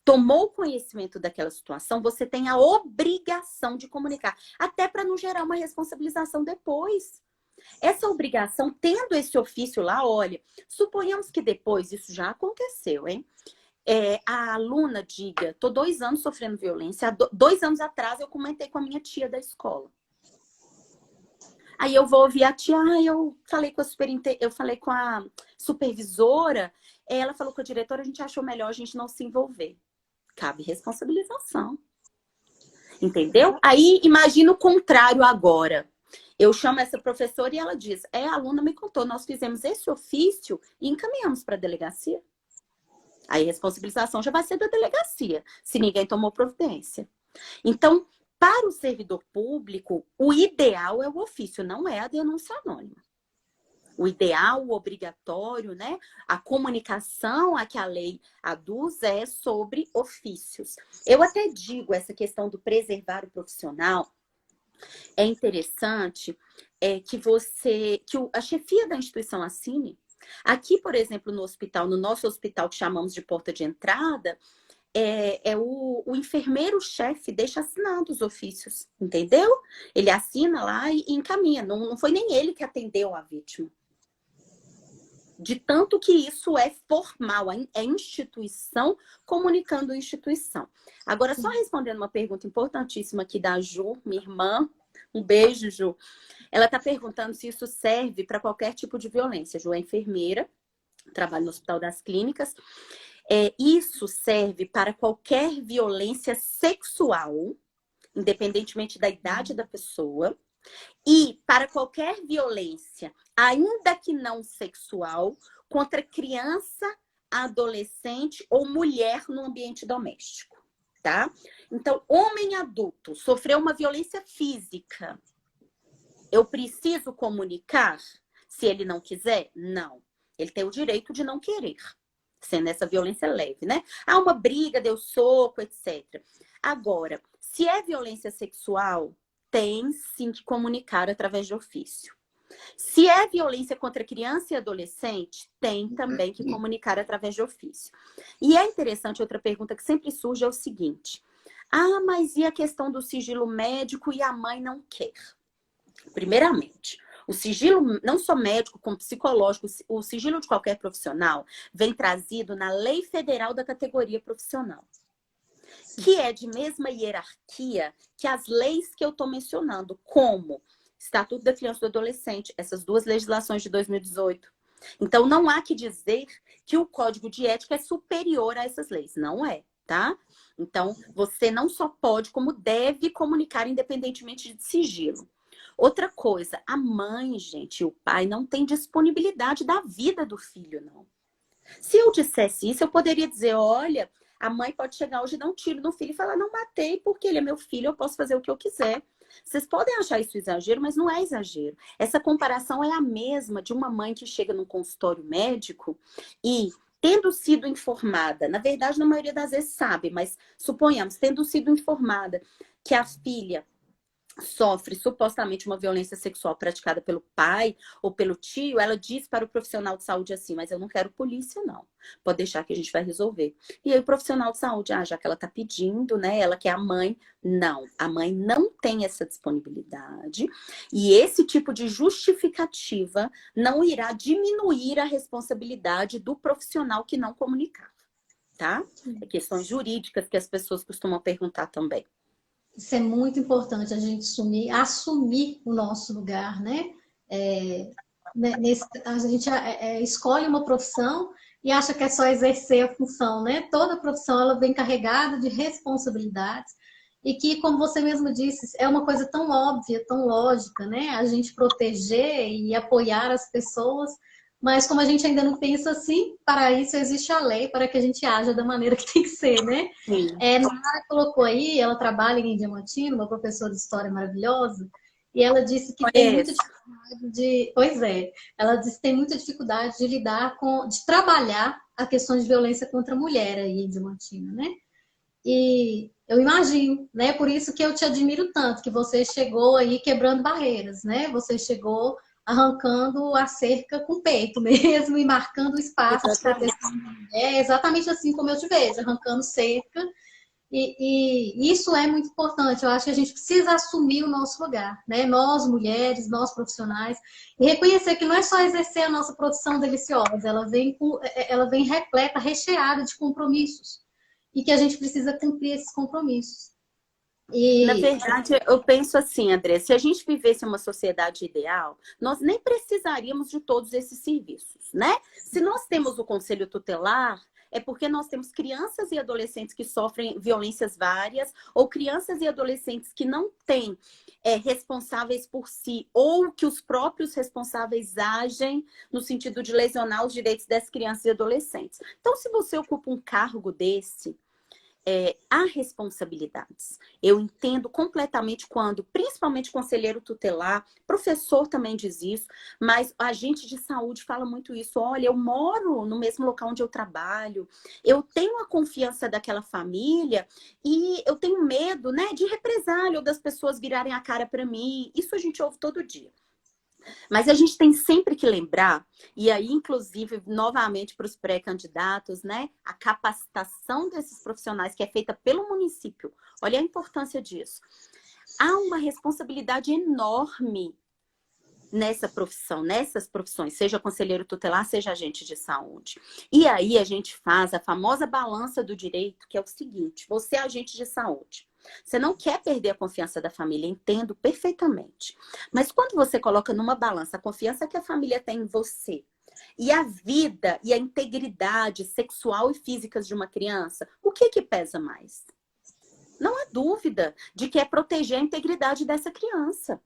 tomou conhecimento daquela situação, você tem a obrigação de comunicar, até para não gerar uma responsabilização depois. Essa obrigação, tendo esse ofício lá, olha, suponhamos que depois, isso já aconteceu, hein? A aluna diga, tô 2 anos sofrendo violência, há 2 anos atrás eu comentei com a minha tia da escola. Aí eu vou ouvir a tia, eu falei com a supervisora, ela falou com a diretora, a gente achou melhor a gente não se envolver. Cabe responsabilização. Entendeu? Aí imagina o contrário agora. Eu chamo essa professora e ela diz, a aluna me contou, nós fizemos esse ofício e encaminhamos para a delegacia. Aí a responsabilização já vai ser da delegacia, se ninguém tomou providência. Então, para o servidor público, o ideal é o ofício, não é a denúncia anônima. O ideal, o obrigatório, né? A comunicação a que a lei aduz é sobre ofícios. Eu até digo essa questão do preservar o profissional. É interessante que a chefia da instituição assine. Aqui, por exemplo, no nosso hospital que chamamos de porta de entrada, o enfermeiro-chefe deixa assinando os ofícios, entendeu? Ele assina lá e encaminha. Não foi nem ele que atendeu a vítima. De tanto que isso é formal, é instituição comunicando instituição. Agora, só respondendo uma pergunta importantíssima aqui da Ju, minha irmã. Um beijo, Ju. Ela está perguntando se isso serve para qualquer tipo de violência. Ju é enfermeira, trabalha no Hospital das Clínicas. Isso serve para qualquer violência sexual, independentemente da idade da pessoa, e para qualquer violência, ainda que não sexual, contra criança, adolescente ou mulher no ambiente doméstico, tá? Então, homem adulto sofreu uma violência física. Eu preciso comunicar? Se ele não quiser? Não. Ele tem o direito de não querer, sendo essa violência leve, né? Uma briga, deu soco, etc. Agora, se é violência sexual, tem sim que comunicar através de ofício. Se é violência contra criança e adolescente, tem também que comunicar através de ofício. E é interessante, outra pergunta que sempre surge é o seguinte: mas e a questão do sigilo médico e a mãe não quer? Primeiramente, o sigilo, não só médico, como psicológico, o sigilo de qualquer profissional vem trazido na Lei Federal da Categoria Profissional, que é de mesma hierarquia que as leis que eu estou mencionando, como Estatuto da Criança e do Adolescente, essas 2 legislações de 2018. Então, não há que dizer que o Código de Ética é superior a essas leis. Não é, tá? Então, você não só pode, como deve comunicar independentemente de sigilo. Outra coisa, a mãe, gente, e o pai não tem disponibilidade da vida do filho, não. Se eu dissesse isso, eu poderia dizer, olha, a mãe pode chegar hoje e dar um tiro no filho e falar, não matei porque ele é meu filho, eu posso fazer o que eu quiser. Vocês podem achar isso exagero, mas não é exagero. Essa comparação é a mesma de uma mãe que chega num consultório médico e, tendo sido informada, na verdade, na maioria das vezes sabe, mas suponhamos, tendo sido informada que a filha sofre supostamente uma violência sexual praticada pelo pai ou pelo tio, ela diz para o profissional de saúde assim, mas eu não quero polícia, não. Pode deixar que a gente vai resolver. E aí o profissional de saúde, já que ela está pedindo, né? Ela que é a mãe, não. A mãe não tem essa disponibilidade e esse tipo de justificativa não irá diminuir a responsabilidade do profissional que não comunicar, tá? Questões jurídicas que as pessoas costumam perguntar também. Isso é muito importante, a gente assumir o nosso lugar, né? né, a gente escolhe uma profissão e acha que é só exercer a função, né? Toda profissão ela vem carregada de responsabilidades e que, como você mesmo disse, é uma coisa tão óbvia, tão lógica, né? A gente proteger e apoiar as pessoas, mas como a gente ainda não pensa assim, para isso existe a lei, para que a gente haja da maneira que tem que ser, né? Sim. Nara colocou aí, ela trabalha em Diamantino, uma professora de história maravilhosa, e ela disse que tem muita Conheço. dificuldade de. Pois é, ela disse que tem muita dificuldade de lidar com, de trabalhar a questão de violência contra a mulher aí em Diamantina, né? E eu imagino, né? Por isso que eu te admiro tanto, que você chegou aí quebrando barreiras, né? Você chegou arrancando a cerca com o peito mesmo e marcando o espaço de Exatamente. proteção da mulher, exatamente assim como eu te vejo, arrancando cerca e isso é muito importante. Eu acho que a gente precisa assumir o nosso lugar, né? Nós, mulheres, nós profissionais, e reconhecer que não é só exercer a nossa profissão deliciosa, ela vem repleta, recheada de compromissos, e que a gente precisa cumprir esses compromissos. Na E verdade, eu penso assim, André, se a gente vivesse uma sociedade ideal, nós nem precisaríamos de todos esses serviços, né? Se nós temos o conselho tutelar, é porque nós temos crianças e adolescentes que sofrem violências várias, ou crianças e adolescentes que não têm responsáveis por si, ou que os próprios responsáveis agem no sentido de lesionar os direitos das crianças e adolescentes. Então, se você ocupa um cargo desse, há responsabilidades. Eu entendo completamente quando, principalmente conselheiro tutelar, professor também diz isso, mas a agente de saúde fala muito isso. Olha, eu moro no mesmo local onde eu trabalho, eu tenho a confiança daquela família e eu tenho medo, né, de represália ou das pessoas virarem a cara para mim. Isso a gente ouve todo dia. Mas a gente tem sempre que lembrar, e aí, inclusive, novamente para os pré-candidatos, né? A capacitação desses profissionais que é feita pelo município. Olha a importância disso. Há uma responsabilidade enorme nessa profissão, nessas profissões, seja conselheiro tutelar, seja agente de saúde. E aí a gente faz a famosa balança do direito, que é o seguinte: você é agente de saúde. Você não quer perder a confiança da família, entendo perfeitamente. Mas quando você coloca numa balança a confiança que a família tem em você e a vida e a integridade sexual e física de uma criança, o que pesa mais? Não há dúvida de que é proteger a integridade dessa criança.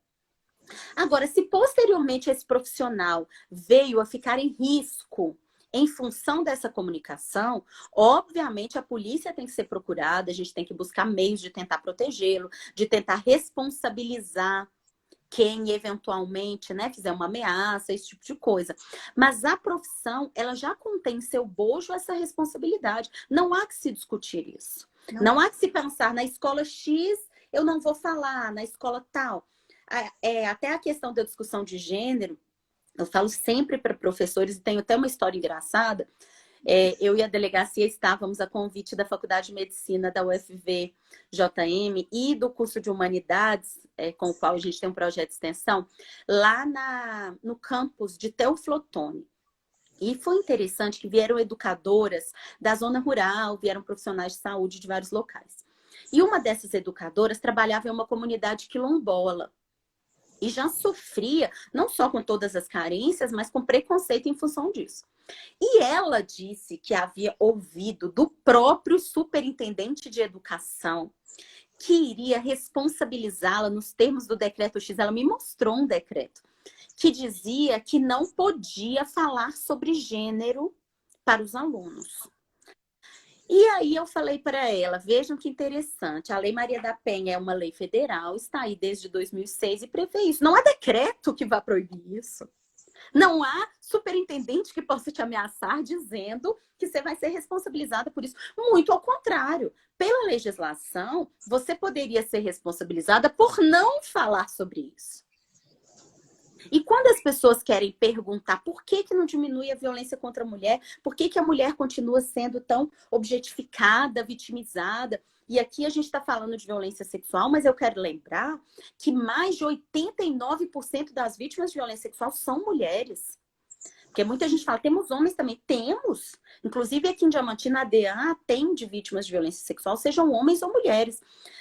Agora, se posteriormente esse profissional veio a ficar em risco em função dessa comunicação, obviamente a polícia tem que ser procurada, a gente tem que buscar meios de tentar protegê-lo, de tentar responsabilizar quem eventualmente, né, fizer uma ameaça, esse tipo de coisa. Mas a profissão, ela já contém em seu bojo essa responsabilidade. Não há que se discutir isso. Não há que se pensar na escola X, eu não vou falar, na escola tal. Até a questão da discussão de gênero, eu falo sempre para professores, e tenho até uma história engraçada. Eu e a delegacia estávamos a convite da Faculdade de Medicina da UFV-JM e do curso de Humanidades, com o qual a gente tem um projeto de extensão, lá no campus de Teoflotone. E foi interessante que vieram educadoras da zona rural, vieram profissionais de saúde de vários locais. E uma dessas educadoras trabalhava em uma comunidade quilombola. E já sofria, não só com todas as carências, mas com preconceito em função disso. E ela disse que havia ouvido do próprio superintendente de educação que iria responsabilizá-la nos termos do decreto X. Ela me mostrou um decreto que dizia que não podia falar sobre gênero para os alunos. E aí eu falei para ela, vejam que interessante, a Lei Maria da Penha é uma lei federal, está aí desde 2006 e prevê isso. Não há decreto que vá proibir isso. Não há superintendente que possa te ameaçar dizendo que você vai ser responsabilizada por isso. Muito ao contrário. Pela legislação, você poderia ser responsabilizada por não falar sobre isso. E quando as pessoas querem perguntar por que não diminui a violência contra a mulher, por que a mulher continua sendo tão objetificada, vitimizada, e aqui a gente está falando de violência sexual, mas eu quero lembrar que mais de 89% das vítimas de violência sexual são mulheres. Porque muita gente fala, temos homens também. Temos. Inclusive aqui em Diamantina, a DA atende vítimas de violência sexual, sejam homens ou mulheres.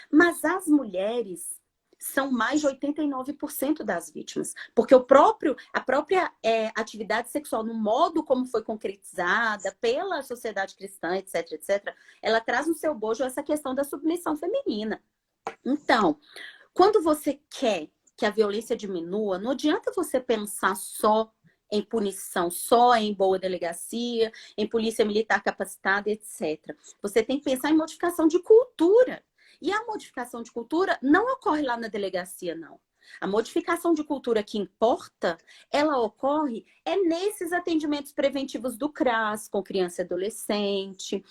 Mas as mulheres são mais de 89% das vítimas. Porque a própria atividade sexual, no modo como foi concretizada pela sociedade cristã, etc, etc, ela traz no seu bojo essa questão da submissão feminina. Então, quando você quer que a violência diminua, não adianta você pensar só em punição, só em boa delegacia, em polícia militar capacitada, etc. Você tem que pensar em modificação de cultura. E a modificação de cultura não ocorre lá na delegacia, não. A modificação de cultura que importa, ela ocorre nesses atendimentos preventivos do CRAS, com criança e adolescente,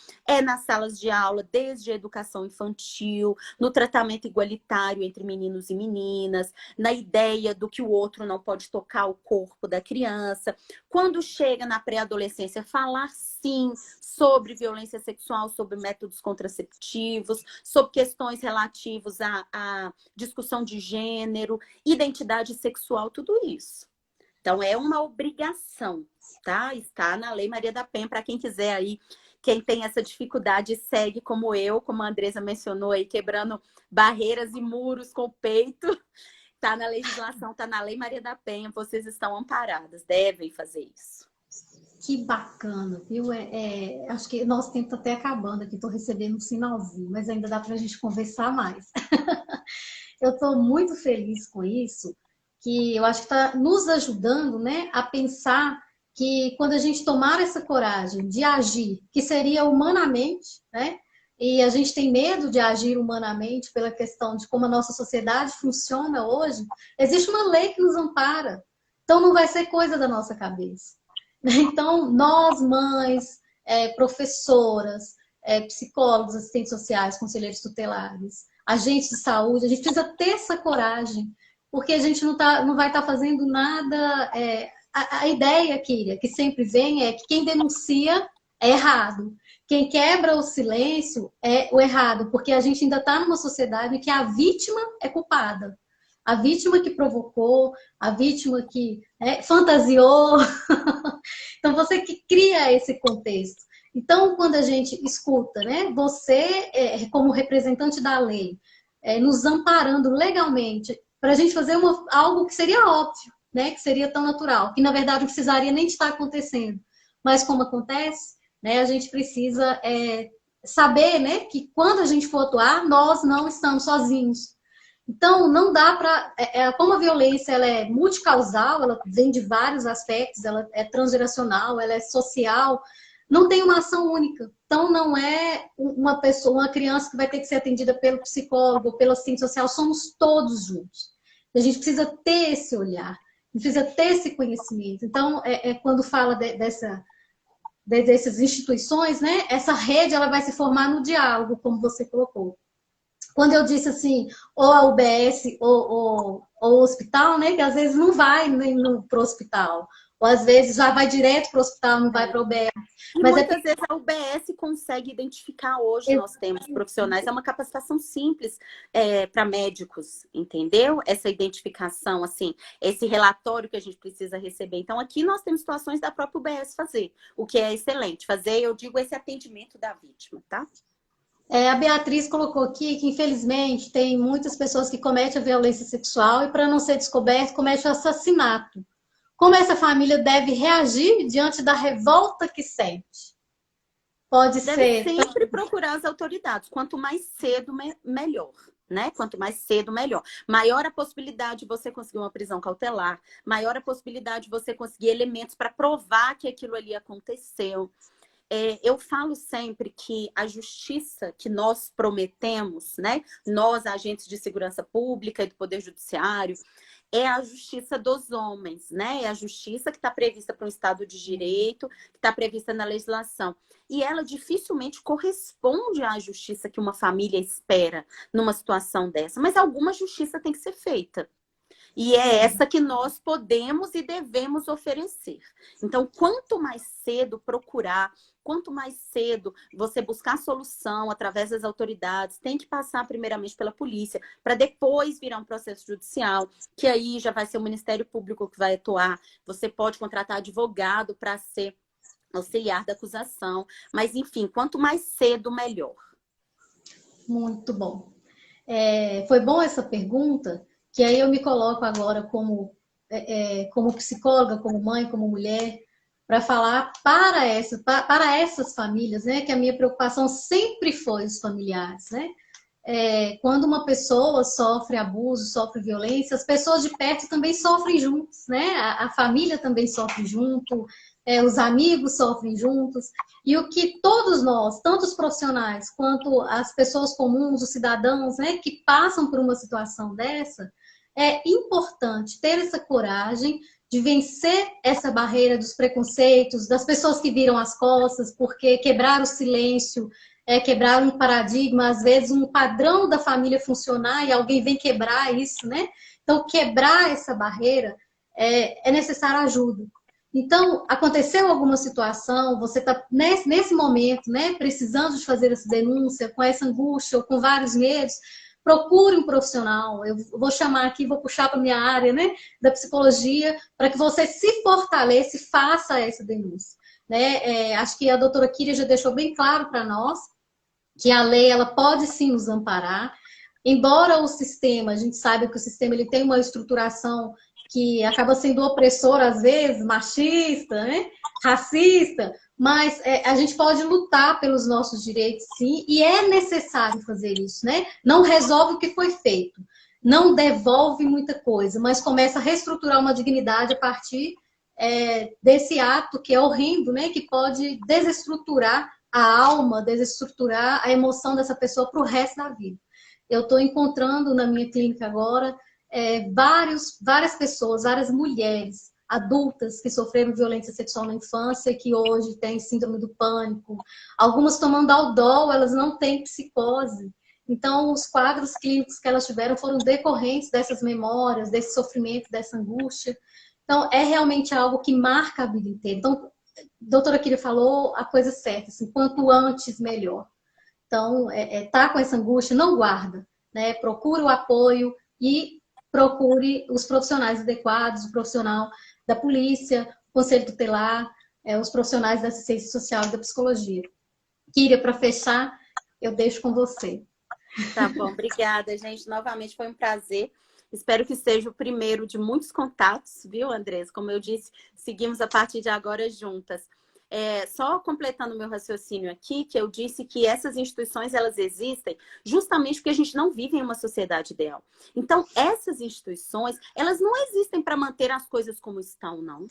nas salas de aula, desde a educação infantil, no tratamento igualitário entre meninos e meninas, na ideia do que o outro não pode tocar o corpo da criança. Quando chega na pré-adolescência, falar sim sobre violência sexual, sobre métodos contraceptivos, sobre questões relativas à discussão de gênero, identidade sexual, tudo isso. Então, é uma obrigação, tá? Está na Lei Maria da Penha, para quem quiser aí, quem tem essa dificuldade, segue como eu, como a Andressa mencionou aí, quebrando barreiras e muros com o peito. Tá na legislação, tá na Lei Maria da Penha, vocês estão amparadas, devem fazer isso. Que bacana, viu? Acho que nosso tempo está até acabando aqui, estou recebendo um sinalzinho, mas ainda dá para a gente conversar mais. Eu estou muito feliz com isso, que eu acho que está nos ajudando, né, a pensar que quando a gente tomar essa coragem de agir, que seria humanamente, né, e a gente tem medo de agir humanamente pela questão de como a nossa sociedade funciona hoje, existe uma lei que nos ampara, então não vai ser coisa da nossa cabeça. Então, nós, mães, professoras, psicólogos, assistentes sociais, conselheiros tutelares, agentes de saúde, a gente precisa ter essa coragem, porque a gente não vai estar fazendo nada. A ideia, Kíria, que sempre vem é que quem denuncia é errado. Quem quebra o silêncio é o errado, porque a gente ainda está numa sociedade em que a vítima é culpada. A vítima que provocou, a vítima que fantasiou. Então, você que cria esse contexto. Então, quando a gente escuta, né, você, como representante da lei, nos amparando legalmente, para a gente fazer algo que seria óbvio, né, que seria tão natural, que na verdade não precisaria nem estar acontecendo. Mas como acontece, né, a gente precisa saber, né, que quando a gente for atuar, nós não estamos sozinhos. Então, não dá para... como a violência ela é multicausal, ela vem de vários aspectos, ela é transgeracional, ela é social, não tem uma ação única. Então, não é uma pessoa, uma criança que vai ter que ser atendida pelo psicólogo ou pelo assistente social, somos todos juntos. A gente precisa ter esse olhar, a gente precisa ter esse conhecimento. Então, quando fala dessas instituições, né, essa rede ela vai se formar no diálogo, como você colocou. Quando eu disse assim, ou a UBS ou o hospital, né? Que às vezes não vai nem para o hospital. Ou às vezes já vai direto para o hospital, não vai para a UBS. E mas muitas vezes a UBS consegue identificar hoje, nós temos profissionais, é uma capacitação simples para médicos, entendeu? Essa identificação, assim, esse relatório que a gente precisa receber. Então, aqui nós temos situações da própria UBS fazer, o que é excelente. Fazer, eu digo, esse atendimento da vítima, tá? A Beatriz colocou aqui que, infelizmente, tem muitas pessoas que cometem a violência sexual e, para não ser descoberto, comete o assassinato. Como essa família deve reagir diante da revolta que sente? Deve sempre procurar as autoridades. Quanto mais cedo, melhor. Né? Quanto mais cedo, melhor. Maior a possibilidade de você conseguir uma prisão cautelar, maior a possibilidade de você conseguir elementos para provar que aquilo ali aconteceu. Eu falo sempre que a justiça que nós prometemos, né? Nós, agentes de segurança pública e do Poder Judiciário, é a justiça dos homens, né? É a justiça que está prevista para um Estado de Direito, que está prevista na legislação. E ela dificilmente corresponde à justiça que uma família espera numa situação dessa. Mas alguma justiça tem que ser feita. E é essa que nós podemos e devemos oferecer. Então, quanto mais cedo procurar, quanto mais cedo você buscar solução através das autoridades, tem que passar primeiramente pela polícia, para depois virar um processo judicial, que aí já vai ser o Ministério Público que vai atuar. Você pode contratar advogado para ser auxiliar da acusação. Mas, enfim, quanto mais cedo, melhor. Muito bom. Foi bom essa pergunta, que aí eu me coloco agora como psicóloga, como mãe, como mulher, para falar para essas famílias, né? Que a minha preocupação sempre foi os familiares, né? Quando uma pessoa sofre abuso, sofre violência, as pessoas de perto também sofrem juntos, né? A família também sofre junto, os amigos sofrem juntos. E o que todos nós, tanto os profissionais quanto as pessoas comuns, os cidadãos, né, que passam por uma situação dessa, é importante ter essa coragem de vencer essa barreira dos preconceitos, das pessoas que viram as costas, porque quebrar o silêncio, quebrar um paradigma, às vezes um padrão da família funcionar e alguém vem quebrar isso, né? Então, quebrar essa barreira é necessário ajuda. Então, aconteceu alguma situação, você está nesse momento, né, precisando de fazer essa denúncia, com essa angústia ou com vários medos, procure um profissional. Eu vou chamar aqui, vou puxar para a minha área, né, da psicologia, para que você se fortaleça e faça essa denúncia. Né? Acho que a doutora Kíria já deixou bem claro para nós que a lei ela pode sim nos amparar, embora o sistema, a gente saiba que o sistema ele tem uma estruturação que acaba sendo opressor às vezes, machista, né? Racista, mas a gente pode lutar pelos nossos direitos sim, e é necessário fazer isso, né? Não resolve o que foi feito, não devolve muita coisa, mas começa a reestruturar uma dignidade a partir desse ato que é horrendo, né? Que pode desestruturar a alma, desestruturar a emoção dessa pessoa para o resto da vida. Eu estou encontrando na minha clínica agora várias pessoas, várias mulheres adultas que sofreram violência sexual na infância e que hoje têm síndrome do pânico. Algumas tomando Aldol, elas não têm psicose. Então, os quadros clínicos que elas tiveram foram decorrentes dessas memórias, desse sofrimento, dessa angústia. Então, é realmente algo que marca a vida inteira. Então, a doutora Kíria falou a coisa certa, assim, quanto antes, melhor. Então, tá com essa angústia, não guarda, né? Procure o apoio e procure os profissionais adequados, o profissional da polícia, o conselho tutelar, os profissionais da assistência social e da psicologia. Kíria, para fechar, eu deixo com você. Tá bom, obrigada, gente. Novamente foi um prazer. Espero que seja o primeiro de muitos contatos, viu, Andressa? Como eu disse, seguimos a partir de agora juntas. Só completando meu raciocínio aqui, que eu disse que essas instituições, elas existem justamente porque a gente não vive em uma sociedade ideal. Então, essas instituições, elas não existem para manter as coisas como estão, não.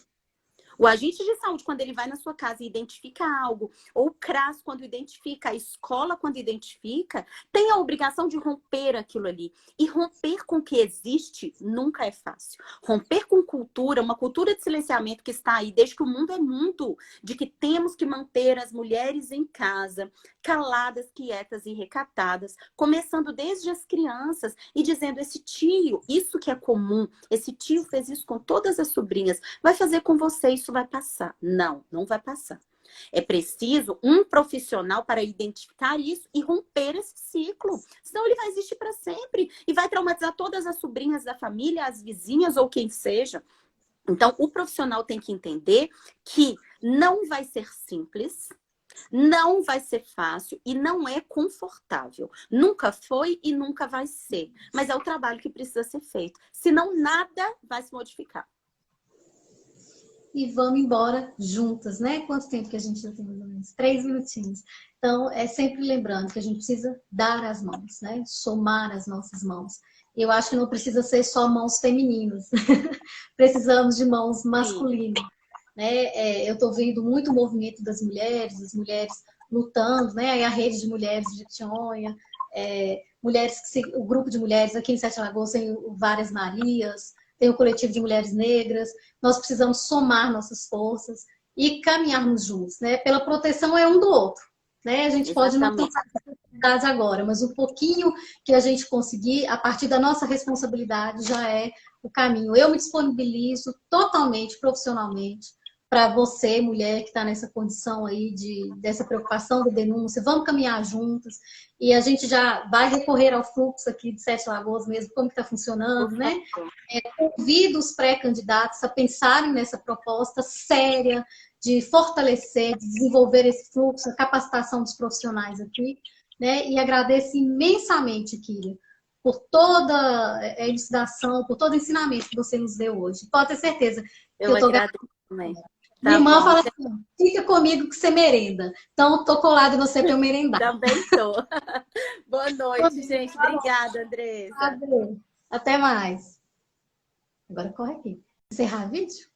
O agente de saúde, quando ele vai na sua casa e identifica algo, ou o CRAS, quando identifica, a escola, quando identifica, tem a obrigação de romper aquilo ali. E romper com o que existe nunca é fácil. Romper com cultura, uma cultura de silenciamento que está aí desde que o mundo é mundo, de que temos que manter as mulheres em casa, caladas, quietas e recatadas, começando desde as crianças e dizendo, esse tio, isso que é comum, esse tio fez isso com todas as sobrinhas, vai fazer com você, isso vai passar. Não, não vai passar. É preciso um profissional para identificar isso e romper esse ciclo. Senão ele vai existir para sempre e vai traumatizar todas as sobrinhas da família, as vizinhas ou quem seja. Então, o profissional tem que entender que não vai ser simples, não vai ser fácil e não é confortável. Nunca foi e nunca vai ser. Mas é o trabalho que precisa ser feito. Senão, nada vai se modificar. E vamos embora juntas, né? Quanto tempo que a gente já tem, mais ou menos? 3 minutinhos. Então, é sempre lembrando que a gente precisa dar as mãos, né? Somar as nossas mãos. Eu acho que não precisa ser só mãos femininas. Precisamos de mãos masculinas. Né? Eu estou vendo muito o movimento das mulheres, as mulheres lutando, né? Aí a rede de mulheres de Tionha, o grupo de mulheres aqui em Sete Lagoas tem várias Marias, tem o coletivo de mulheres negras. Nós precisamos somar nossas forças e caminharmos juntos, né? Pela proteção um do outro, né? A gente pode não ter responsabilidade agora, mas um pouquinho que a gente conseguir, a partir da nossa responsabilidade, já é o caminho. Eu me disponibilizo totalmente, profissionalmente, para você, mulher que está nessa condição aí dessa preocupação da denúncia, vamos caminhar juntas e a gente já vai recorrer ao fluxo aqui de Sete Lagoas mesmo, como que está funcionando, né? Convido os pré-candidatos a pensarem nessa proposta séria de fortalecer, de desenvolver esse fluxo, a capacitação dos profissionais aqui, né? E agradeço imensamente, Kíria, por toda a elucidação, por todo o ensinamento que você nos deu hoje. Pode ter certeza que Eu eu tô agradeço também. Minha Tá irmã bom. fala assim, fica comigo que você merenda. Então, tô colada em você para eu merendar. Também tô. Boa noite, gente. Obrigada, Andresa. Até mais. Agora corre aqui. Encerrar vídeo?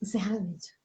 Encerrar vídeo.